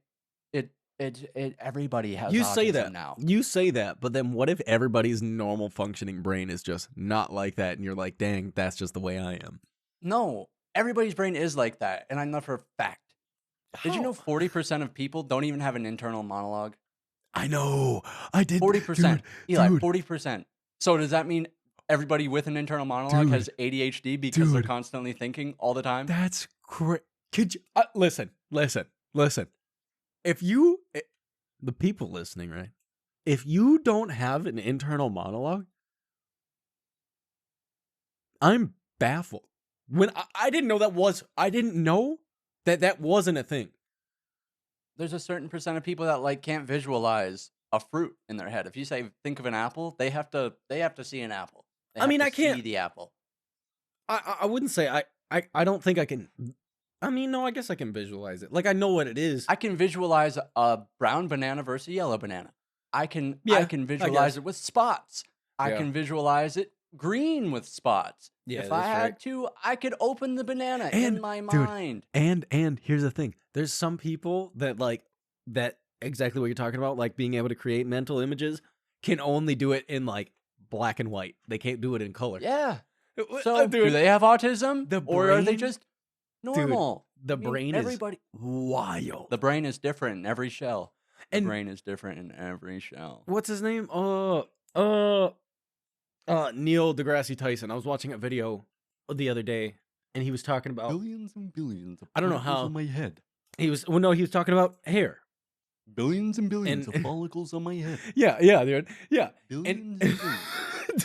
B: everybody has
A: You
B: autism
A: say that
B: now.
A: You say that, but then what if everybody's normal functioning brain is just not like that, and you're like, dang, that's just the way I am.
B: No, everybody's brain is like that, and I know for a fact. Did you know 40% of people don't even have an internal monologue?
A: I know. I did.
B: 40%. Eli,
A: dude.
B: 40%. So does that mean everybody with an internal monologue
A: Dude.
B: has ADHD because they're
A: Dude.
B: constantly thinking all the time?
A: That's crazy. Could you listen? If you, the people listening, right? If you don't have an internal monologue, I'm baffled. When I didn't know I didn't know that wasn't a thing.
B: There's a certain percent of people that can't visualize a fruit in their head. If you say think of an apple, they have to see an apple. They have to
A: can't
B: see the apple.
A: I wouldn't say I don't think I can. I mean, no, I guess I can visualize it. Like I know what it is.
B: I can visualize a brown banana versus a yellow banana. I can visualize it with spots. I can visualize it green with spots.
A: Yeah,
B: if I had to, I could open the banana in my mind.
A: And here's the thing. There's some people that that exactly what you're talking about, like being able to create mental images, can only do it in black and white. They can't do it in color.
B: Yeah. So do they have autism? Or are they
A: brain-
B: just normal?
A: The brain is wild.
B: The brain is different in every shell. The
A: And-
B: brain is different in every shell.
A: What's his name? Neil deGrasse Tyson. I was watching a video the other day, and he was talking about
B: Billions and billions of
A: I don't know
B: follicles
A: how-
B: on my head.
A: he was talking about hair.
B: Billions and billions
A: And-
B: of follicles on my head.
A: Yeah, dude. Yeah.
B: Billions
A: And
B: and billions.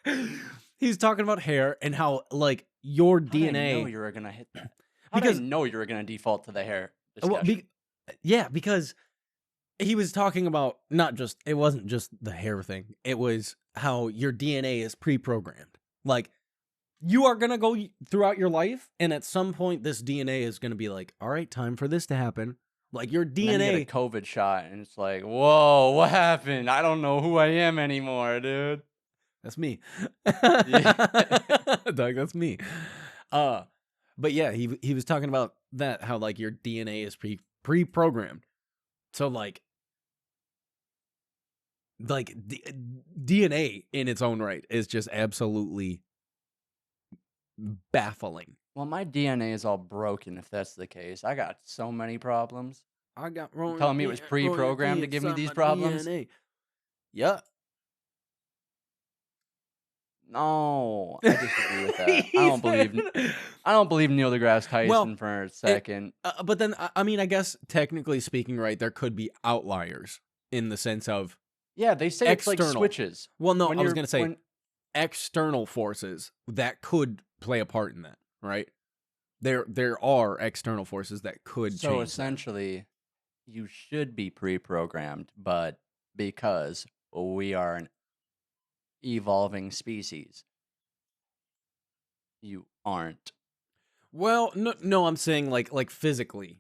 A: dude, he's talking about hair and how your
B: How did I
A: DNA.
B: know you were gonna hit that? How did I know you were gonna default to the hair discussion?
A: Yeah, because he was talking about it wasn't just the hair thing. It was how your DNA is pre-programmed. Like you are going to go throughout your life, and at some point this DNA is going to be like, all right, time for this to happen. Like your
B: And then you get a
A: DNA.
B: COVID shot, and it's like, whoa, what happened? I don't know who I am anymore, dude.
A: That's me.
B: Yeah.
A: Doug, that's me. But yeah, he was talking about that, how like your DNA is pre-programmed. So like DNA in its own right is just absolutely baffling.
B: Well, my DNA is all broken if that's the case. I got so many problems.
A: I got
B: You telling me it was pre-programmed to give me these problems?
A: DNA. Yeah.
B: No, I disagree with that. I
A: He
B: don't believe
A: said-
B: I don't believe Neil deGrasse Tyson
A: Well,
B: for a second.
A: but then I mean, I guess technically speaking, right, there could be outliers in the sense of
B: Yeah, they say it's like
A: external.
B: switches.
A: Well, no,
B: When
A: I was
B: you're
A: going to say
B: when
A: external forces that could play a part in that, right? There are external forces that could
B: so
A: change that.
B: essentially you should be pre-programmed, but because we are an evolving species, you aren't.
A: Well, no, I'm saying like physically,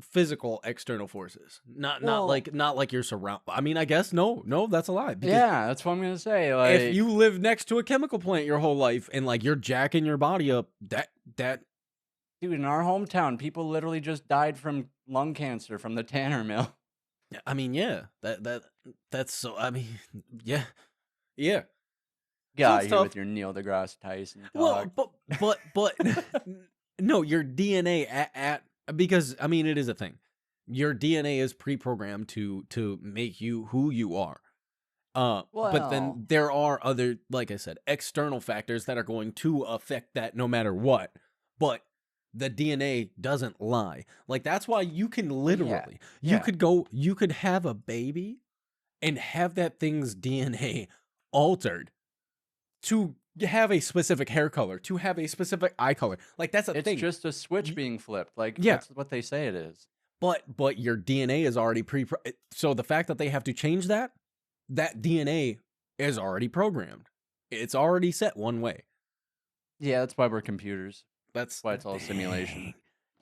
A: physical external forces, not
B: Well,
A: like you're surround. I mean, I guess no, that's a lie. Because
B: yeah, that's what I'm gonna say.
A: if
B: Like,
A: you live next to a chemical plant your whole life and like you're jacking your body up, that
B: dude, in our hometown, people literally just died from lung cancer from the tanner mill.
A: I mean, yeah, that's so. I mean, yeah, yeah.
B: Get
A: So
B: out
A: it's
B: of here
A: tough.
B: with your Neil deGrasse Tyson
A: Well,
B: talk.
A: but no, your DNA at because I mean it is a thing. Your DNA is pre-programmed to make you who you are. But
B: Well,
A: then there are other, like I said, external factors that are going to affect that no matter what. But the DNA doesn't lie. Like that's why you can literally
B: yeah.
A: you could have a baby and have that thing's DNA altered to have a specific hair color, to have a specific eye color. Like that's a
B: It's
A: thing.
B: just a switch being flipped. Like,
A: Yeah.
B: that's what they say it is.
A: But your DNA is already so the fact that they have to change that DNA is already programmed. It's already set one way.
B: Yeah, that's why we're computers.
A: That's
B: why it's all simulation.
A: Dang.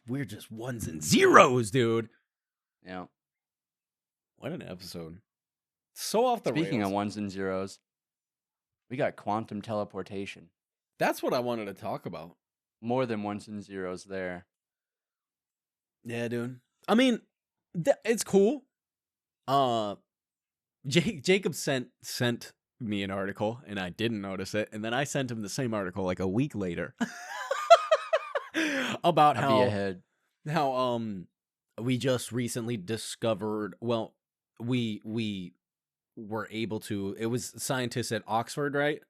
A: We're just ones and zeros, dude.
B: Yeah.
A: What an episode. So off the
B: Speaking
A: rails.
B: of ones and zeros, we got quantum teleportation.
A: That's what I wanted to talk about.
B: More than ones and zeros there.
A: Yeah, dude. I mean, it's cool. Jacob sent me an article and I didn't notice it, and then I sent him the same article like a week later about
B: I'll be ahead.
A: how we just recently discovered. Well, we were able to. It was scientists at Oxford, right?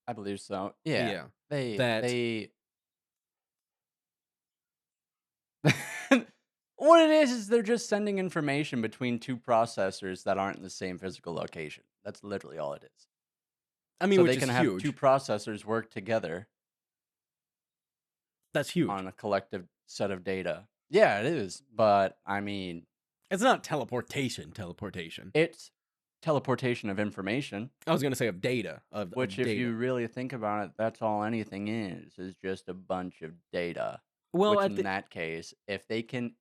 B: I believe so. Yeah.
A: Yeah.
B: They what it is they're just sending information between two processors that aren't in the same physical location. That's literally all it is.
A: I mean,
B: So
A: which
B: they
A: is
B: can have
A: huge.
B: two processors work together
A: That's huge.
B: on a collective set of data. Yeah, it is. But I mean,
A: It's not teleportation.
B: it's teleportation of information.
A: I was gonna say of data.
B: Which,
A: of
B: if you
A: data.
B: really think about it, that's all anything is just a bunch of data.
A: Well,
B: Which in that case, if they can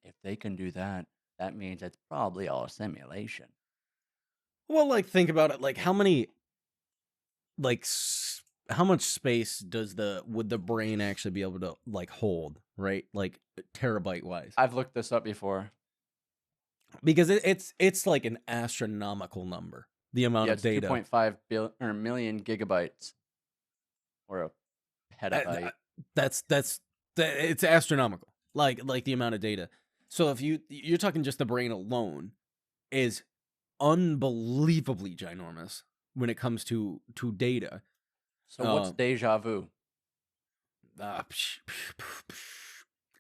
B: do that, that means it's probably all simulation.
A: Well, like think about it. Like how many, like how much space would the brain actually be able to like hold, right? Like terabyte wise.
B: I've looked this up before.
A: Because it's like an astronomical number. The amount of data.
B: 2.5 million gigabytes, or a petabyte.
A: It's astronomical. Like the amount of data. So if you're talking just the brain alone is unbelievably ginormous when it comes to data.
B: So what's deja vu?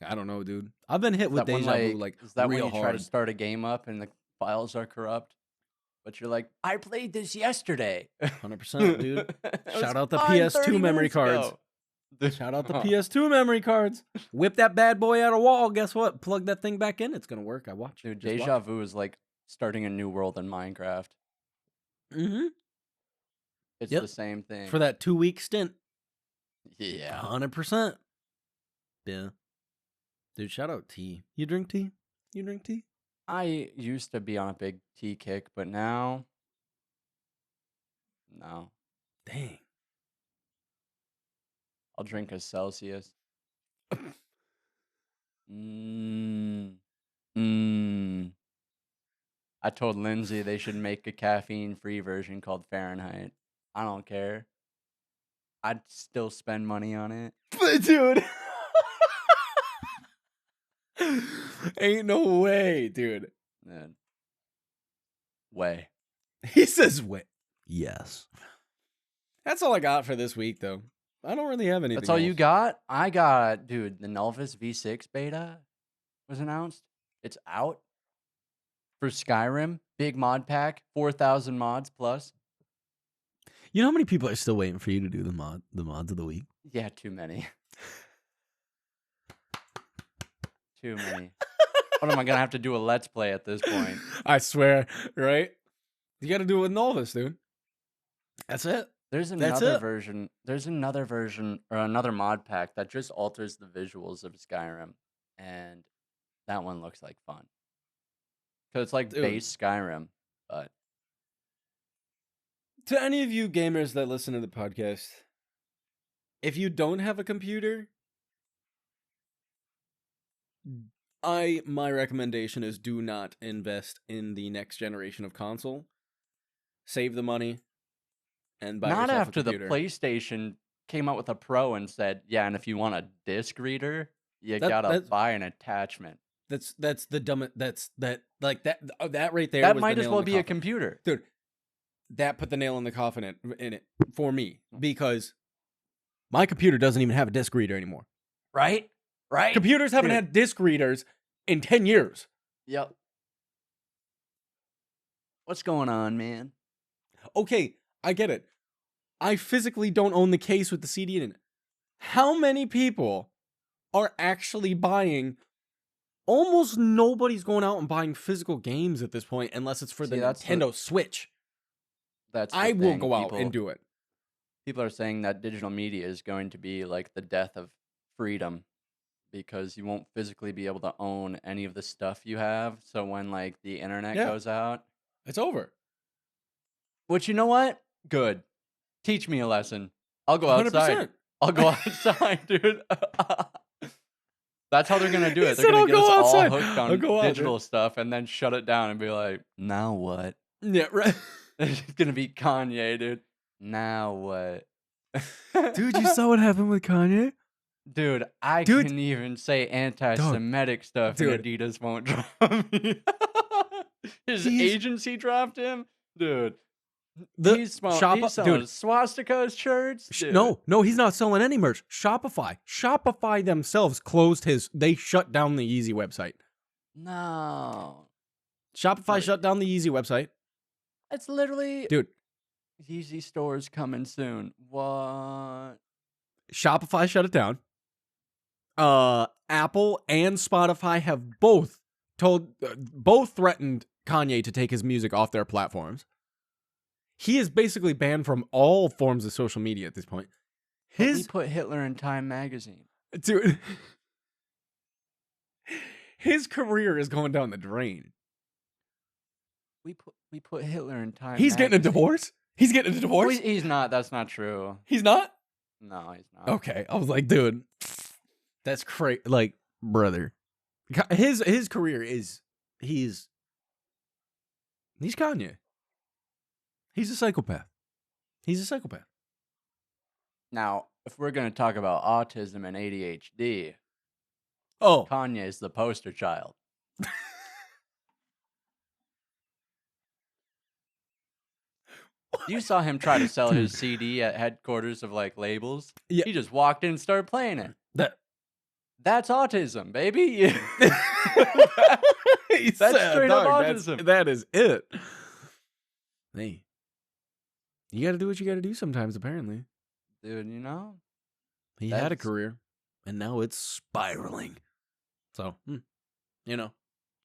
A: I don't know, dude. I've been hit with deja vu like
B: is that
A: real
B: when you
A: hard.
B: try to start a game up and the files are corrupt? But you're like, I played this yesterday.
A: 100%, dude. Shout out the PS2 memory cards. Shout out the PS2 memory cards. Whip that bad boy out of wall. Guess what? Plug that thing back in. It's gonna work. I watch.
B: Dude, deja vu is like starting a new world in Minecraft.
A: Mm-hmm.
B: It's the same thing.
A: For that 2-week stint.
B: Yeah.
A: 100%. Yeah. Dude, shout out tea. You drink tea? You drink tea?
B: I used to be on a big tea kick, but now, no.
A: Dang.
B: I'll drink a Celsius. Mmm. Mmm. I told Lindsay they should make a caffeine-free version called Fahrenheit. I don't care. I'd still spend money on it.
A: Dude. Ain't no way, dude.
B: Way.
A: He says way. Yes. That's all I got for this week, though. I don't really have anything
B: That's all
A: else.
B: you got? I got, dude, the Nelvis V6 beta was announced. It's out for Skyrim. Big mod pack, 4,000 mods plus.
A: You know how many people are still waiting for you to do the mods of the week?
B: Yeah, too many. Too many. What am I gonna have to do a let's play at this point?
A: I swear, right? You got to do it with Novus, dude. That's it.
B: There's another version. There's another version or another mod pack that just alters the visuals of Skyrim, and that one looks like fun. Cause it's like base Skyrim, but
A: to any of you gamers that listen to the podcast, if you don't have a computer, my recommendation is do not invest in the next generation of console. Save the money and buy
B: not
A: yourself
B: after
A: a computer.
B: the PlayStation came out with a Pro and said, yeah, and if you want a disc reader, you gotta buy an attachment.
A: That's the dumb. That right there.
B: That might as well be a computer,
A: dude. That put the nail in the coffin in it for me, because my computer doesn't even have a disc reader anymore.
B: Right?
A: Computers haven't had disc readers in 10 years.
B: Yep. What's going on, man?
A: Okay, I get it. I physically don't own the case with the CD in it. How many people are actually buying? Almost nobody's going out and buying physical games at this point, unless it's for the Nintendo Switch. I will go out and do it.
B: People are saying that digital media is going to be like the death of freedom, because you won't physically be able to own any of the stuff you have. So when like the internet goes out,
A: it's over.
B: Which, you know what? Good. Teach me a lesson. I'll go outside. 100%. I'll go outside, dude. That's how they're going to do it. They're going to get us all hooked on digital stuff and then shut it down and be like, now what?
A: Yeah, right.
B: It's going to be Kanye, dude. Now what?
A: Dude, you saw what happened with Kanye?
B: Dude, I can even say anti-Semitic stuff and Adidas won't drop me. His agency dropped him? Dude. He's selling swastikas shirts? Dude.
A: No, he's not selling any merch. Shopify themselves they shut down the Yeezy website.
B: No.
A: Shopify shut down the Yeezy website.
B: It's literally...
A: Dude.
B: Yeezy stores coming soon. What?
A: Shopify shut it down. Apple and Spotify have both threatened Kanye to take his music off their platforms. He is basically banned from all forms of social media at this point.
B: He put Hitler in Time magazine.
A: Dude. His career is going down the drain.
B: We put Hitler in Time
A: magazine. Getting a divorce? He's getting a divorce?
B: He's not. That's not true.
A: He's not?
B: No, he's not.
A: Okay. I was like, dude, that's crazy. Like, brother. His career is he's Kanye. He's a psychopath.
B: Now, if we're going to talk about autism and ADHD, Kanye is the poster child. You saw him try to sell his CD at headquarters of like labels. Yeah. He just walked in and started playing it. That's autism, baby. That's straight up autism.
A: That is it. Hey. You got to do what you got to do sometimes, apparently.
B: Dude, you know?
A: He had a career, and now it's spiraling. So, you know,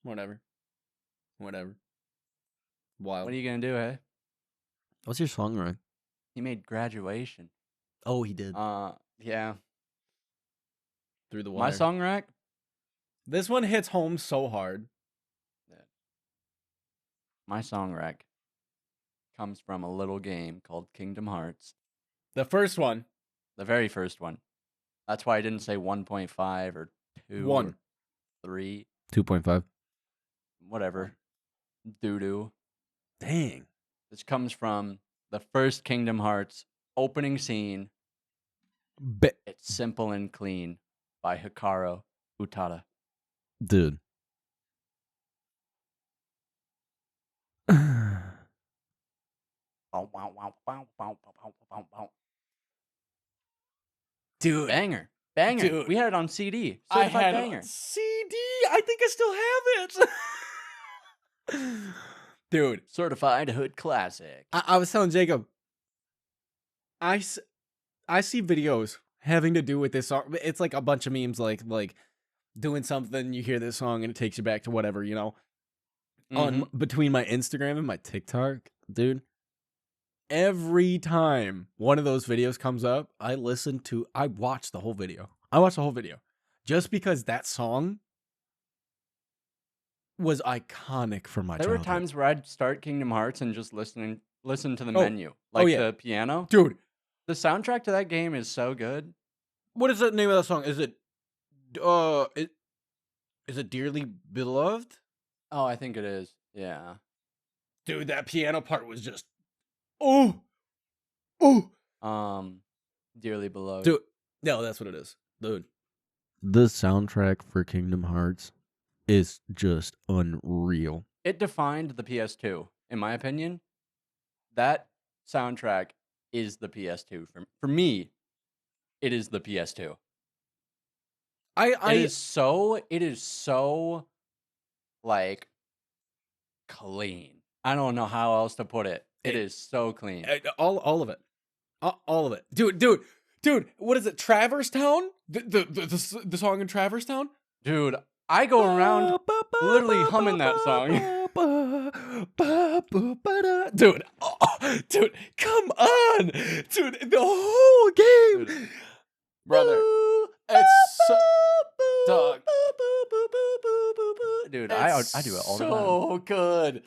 A: whatever. Wild.
B: What are you going to do, eh?
A: What's your song, Ryan?
B: He made Graduation.
A: Oh, he did.
B: Yeah.
A: Through the wire.
B: My song rack?
A: This one hits home so hard.
B: My song rec comes from a little game called Kingdom Hearts.
A: The first one.
B: The very first one. That's why I didn't say 1.5 or 2
A: 1.
B: or 3.
A: 2.5.
B: Whatever. Doo-doo.
A: Dang.
B: This comes from the first Kingdom Hearts opening scene. It's Simple and Clean by Hikaru Utada.
A: Dude. Dude.
B: Banger.
A: Dude.
B: We had it on CD.
A: I
B: Certified
A: had
B: banger.
A: a CD. I think I still have it. Dude.
B: Certified hood classic.
A: I was telling Jacob, I see videos having to do with this song. It's like a bunch of memes, like doing something, you hear this song and it takes you back to whatever, you know. On between my Instagram and my TikTok, dude. Every time one of those videos comes up, I watch the whole video. Just because that song was iconic for my childhood.
B: There were times where I'd start Kingdom Hearts and just listen to the menu. Like the piano.
A: Dude.
B: The soundtrack to that game is so good.
A: What is the name of that song? Is it Dearly Beloved?
B: Oh, I think it is. Yeah.
A: Dude, that piano part was just
B: Dearly Beloved.
A: Dude, no, that's what it is. Dude. The soundtrack for Kingdom Hearts is just unreal.
B: It defined the PS2, in my opinion. That soundtrack is the PS2 for me. It is the PS2. It is so like clean. I don't know how else to put it. It is so clean.
A: All of it. All of it. Dude, what is it? Traverse Town? The song in Traverse Town?
B: Dude, I go around literally humming that song.
A: Dude, dude, come on. Dude, the whole game.
B: Dude, brother, it's so dog. Dude, I do it all the time.
A: So good.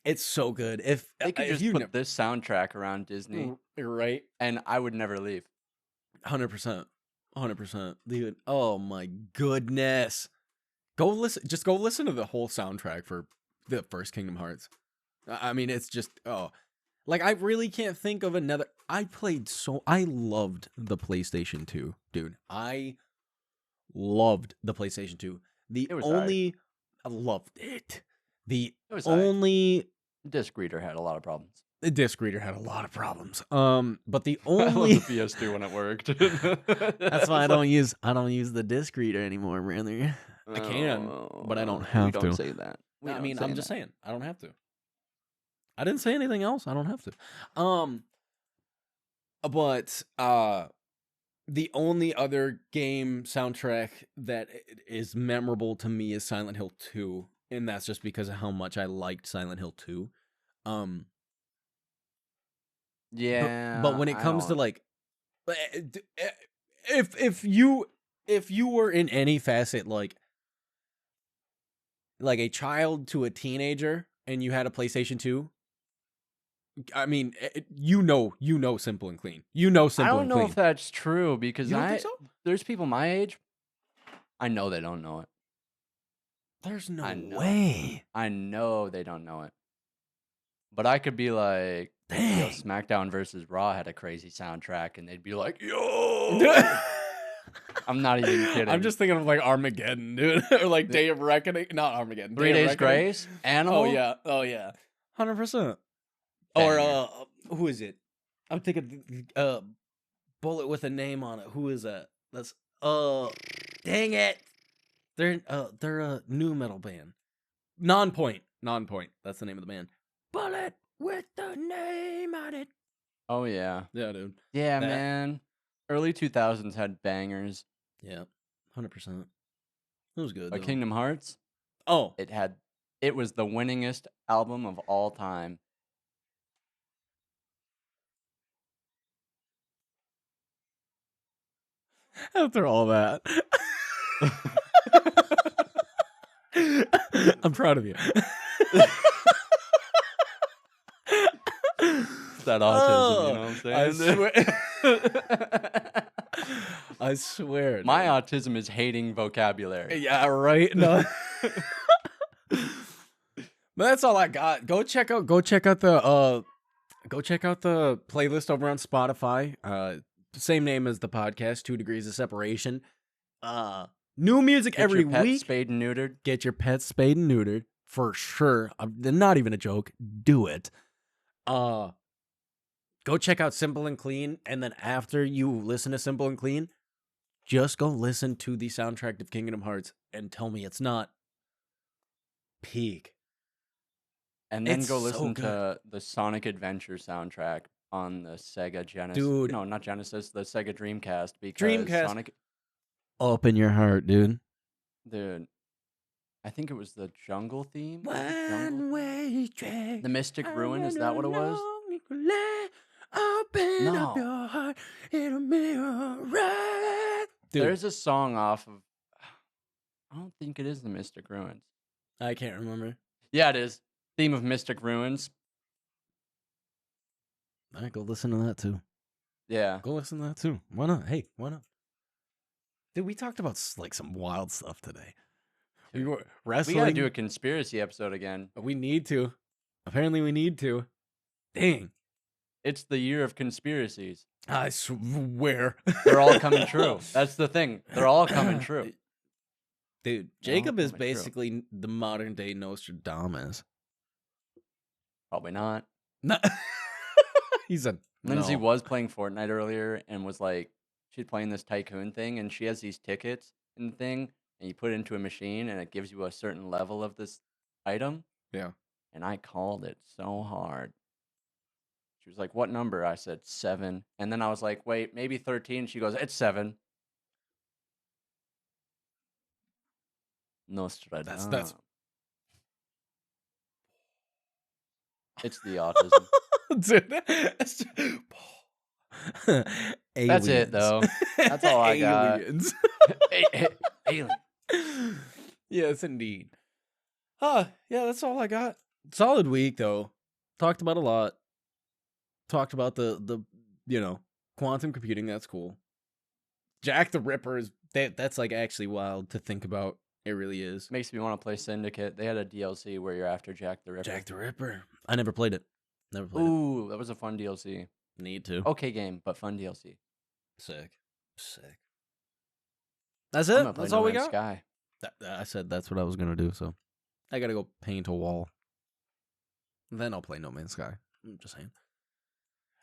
A: It's so good. If
B: they could just put this soundtrack around Disney,
A: you're right,
B: and I would never leave.
A: 100%, 100%, dude. Oh my goodness, go listen to the whole soundtrack for the first Kingdom Hearts. I mean, it's just like I really can't think of another. I loved the PlayStation 2, dude. I loved the PlayStation 2. I loved it. The only
B: disc reader had a lot of problems.
A: The disc reader had a lot of problems. But the only
B: I love the PS2 when it worked.
A: That's why I don't use the disc reader anymore, brother. I can, but I don't have to.
B: Don't say that.
A: I mean, I'm just saying, I don't have to. I didn't say anything else. I don't have to. But the only other game soundtrack that is memorable to me is Silent Hill 2, and that's just because of how much I liked Silent Hill 2.
B: Yeah.
A: But when it comes to like, if you were in any facet like a child to a teenager and you had a PlayStation 2, I mean, you know Simple and Clean. You know Simple and Clean.
B: I don't know if that's true because
A: you don't think so?
B: There's people my age. I know they don't know it.
A: There's no way.
B: I know they don't know it. But I could be like, yo, SmackDown versus Raw had a crazy soundtrack, and they'd be like, yo. I'm not even kidding.
A: I'm just thinking of like Armageddon, dude, or like Day of Reckoning. Not Armageddon.
B: 3 Days Grace. Animal.
A: Oh yeah. 100%. Or who is it? I'm thinking Bullet with a name on it. Who is that? That's dang it. They're a new metal band. Nonpoint. That's the name of the band. Bullet with the name on it.
B: Oh yeah.
A: Yeah, dude.
B: Yeah, man. Early 2000s had bangers.
A: Yeah. 100%. It was good.
B: Kingdom Hearts?
A: Oh.
B: It was the winningest album of all time.
A: After all that. I'm proud of you.
B: That autism, you know what I'm saying?
A: I swear.
B: My
A: dude.
B: autism is hating vocabulary.
A: Yeah, right. No. But that's all I got. Go check out the playlist over on Spotify. Same name as the podcast, 2 Degrees of Separation. New music
B: Get
A: every
B: your pet
A: week.
B: spayed and neutered.
A: Get your pet spayed and neutered for sure. Not even a joke. Do it. Go check out Simple and Clean, and then after you listen to Simple and Clean, just go listen to the soundtrack of Kingdom Hearts and tell me it's not peak.
B: And then
A: It's
B: go
A: so
B: listen
A: good.
B: to the Sonic Adventure soundtrack on the Sega Genesis.
A: Dude.
B: No, not Genesis, the Sega Dreamcast. Because
A: Dreamcast.
B: Sonic,
A: Open your heart, dude.
B: dude, I think it was the jungle theme.
A: One way track.
B: The Mystic Ruin, is that what it was?
A: Open
B: No.
A: up your heart, it'll be alright. Dude,
B: There's a song off of, I don't think it is the Mystic Ruins.
A: I can't remember.
B: Yeah, it is. Theme of Mystic Ruins.
A: All right, go listen to that too.
B: Yeah.
A: Go listen to that too. Why not? Hey, why not? Dude, we talked about like some wild stuff today. We were wrestling.
B: We gotta do a conspiracy episode again.
A: We need to. Apparently, we need to. Dang.
B: It's the year of conspiracies.
A: I swear.
B: They're all coming true. That's the thing. They're all coming true.
A: Dude,
B: They're all
A: Jacob is
B: coming true.
A: basically the modern day Nostradamus.
B: Probably not.
A: No. He's a
B: Lindsay
A: no.
B: was playing Fortnite earlier and was like, she's playing this tycoon thing, and she has these tickets and thing, and you put it into a machine, and it gives you a certain level of this item.
A: Yeah.
B: And I called it so hard. She was like, "What number?" I said 7, and then I was like, "Wait, maybe 13." She goes, "It's 7." Nostradamus.
A: That's
B: It's the autism.
A: Dude,
B: That's it, though. That's all I got.
A: Aliens.
B: Alien.
A: Yes, indeed. Yeah, that's all I got. Solid week, though. Talked about a lot. Talked about the quantum computing. That's cool. Jack the Ripper is that's like actually wild to think about. It really is.
B: Makes me want to play Syndicate. They had a DLC where you're after Jack the Ripper.
A: Jack the Ripper. I never played it. Never played
B: Ooh, that was a fun DLC.
A: it. Need to.
B: Okay game, but fun DLC.
A: Sick. That's
B: I'm
A: it.
B: gonna play
A: That's
B: No
A: all we
B: Man's
A: got.
B: Sky.
A: I said that's what I was gonna do. So I gotta go paint a wall. Then I'll play No Man's Sky. I'm just saying.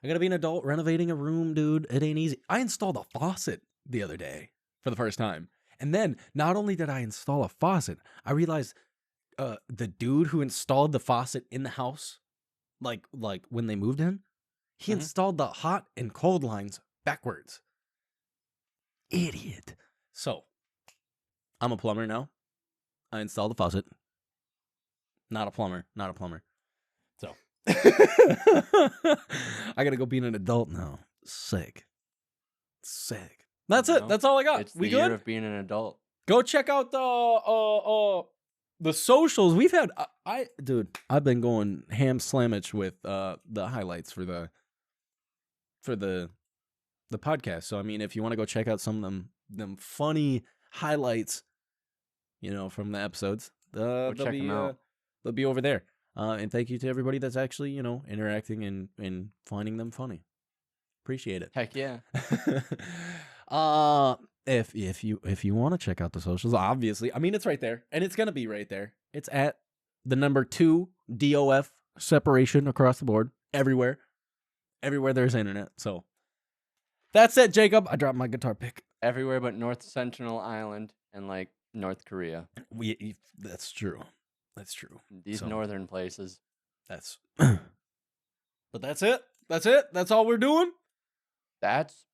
A: I gotta be an adult renovating a room, dude. It ain't easy. I installed a faucet the other day for the first time. And then not only did I install a faucet, I realized the dude who installed the faucet in the house, like when they moved in, he installed the hot and cold lines backwards. Idiot. So, I'm a plumber now. I installed the faucet. Not a plumber. So, I gotta go being an adult now. Sick. That's it.
B: No,
A: That's all I got.
B: It's
A: We
B: the year
A: good?
B: of being an adult.
A: Go check out the socials. We've had I've been going ham slamage with the highlights for the podcast. So I mean, if you want to go check out some of them funny highlights, from the episodes, they'll
B: check 'em out.
A: They'll be over there. And thank you to everybody that's actually, interacting and finding them funny. Appreciate it.
B: Heck yeah.
A: If you want to check out the socials, obviously, I mean, it's right there, and it's gonna be right there. It's at the number 2 DOF separation across the board, everywhere there's internet. So that's it, Jacob. I dropped my guitar pick.
B: Everywhere but North Sentinel Island and like North Korea.
A: That's true.
B: These northern places.
A: But that's it. That's all we're doing.
B: That's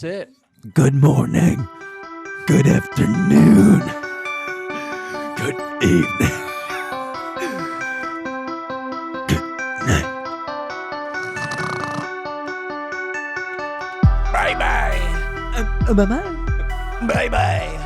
B: it.
A: Good morning. Good afternoon. Good evening. Good night. Bye-bye. Bye-bye. Bye-bye.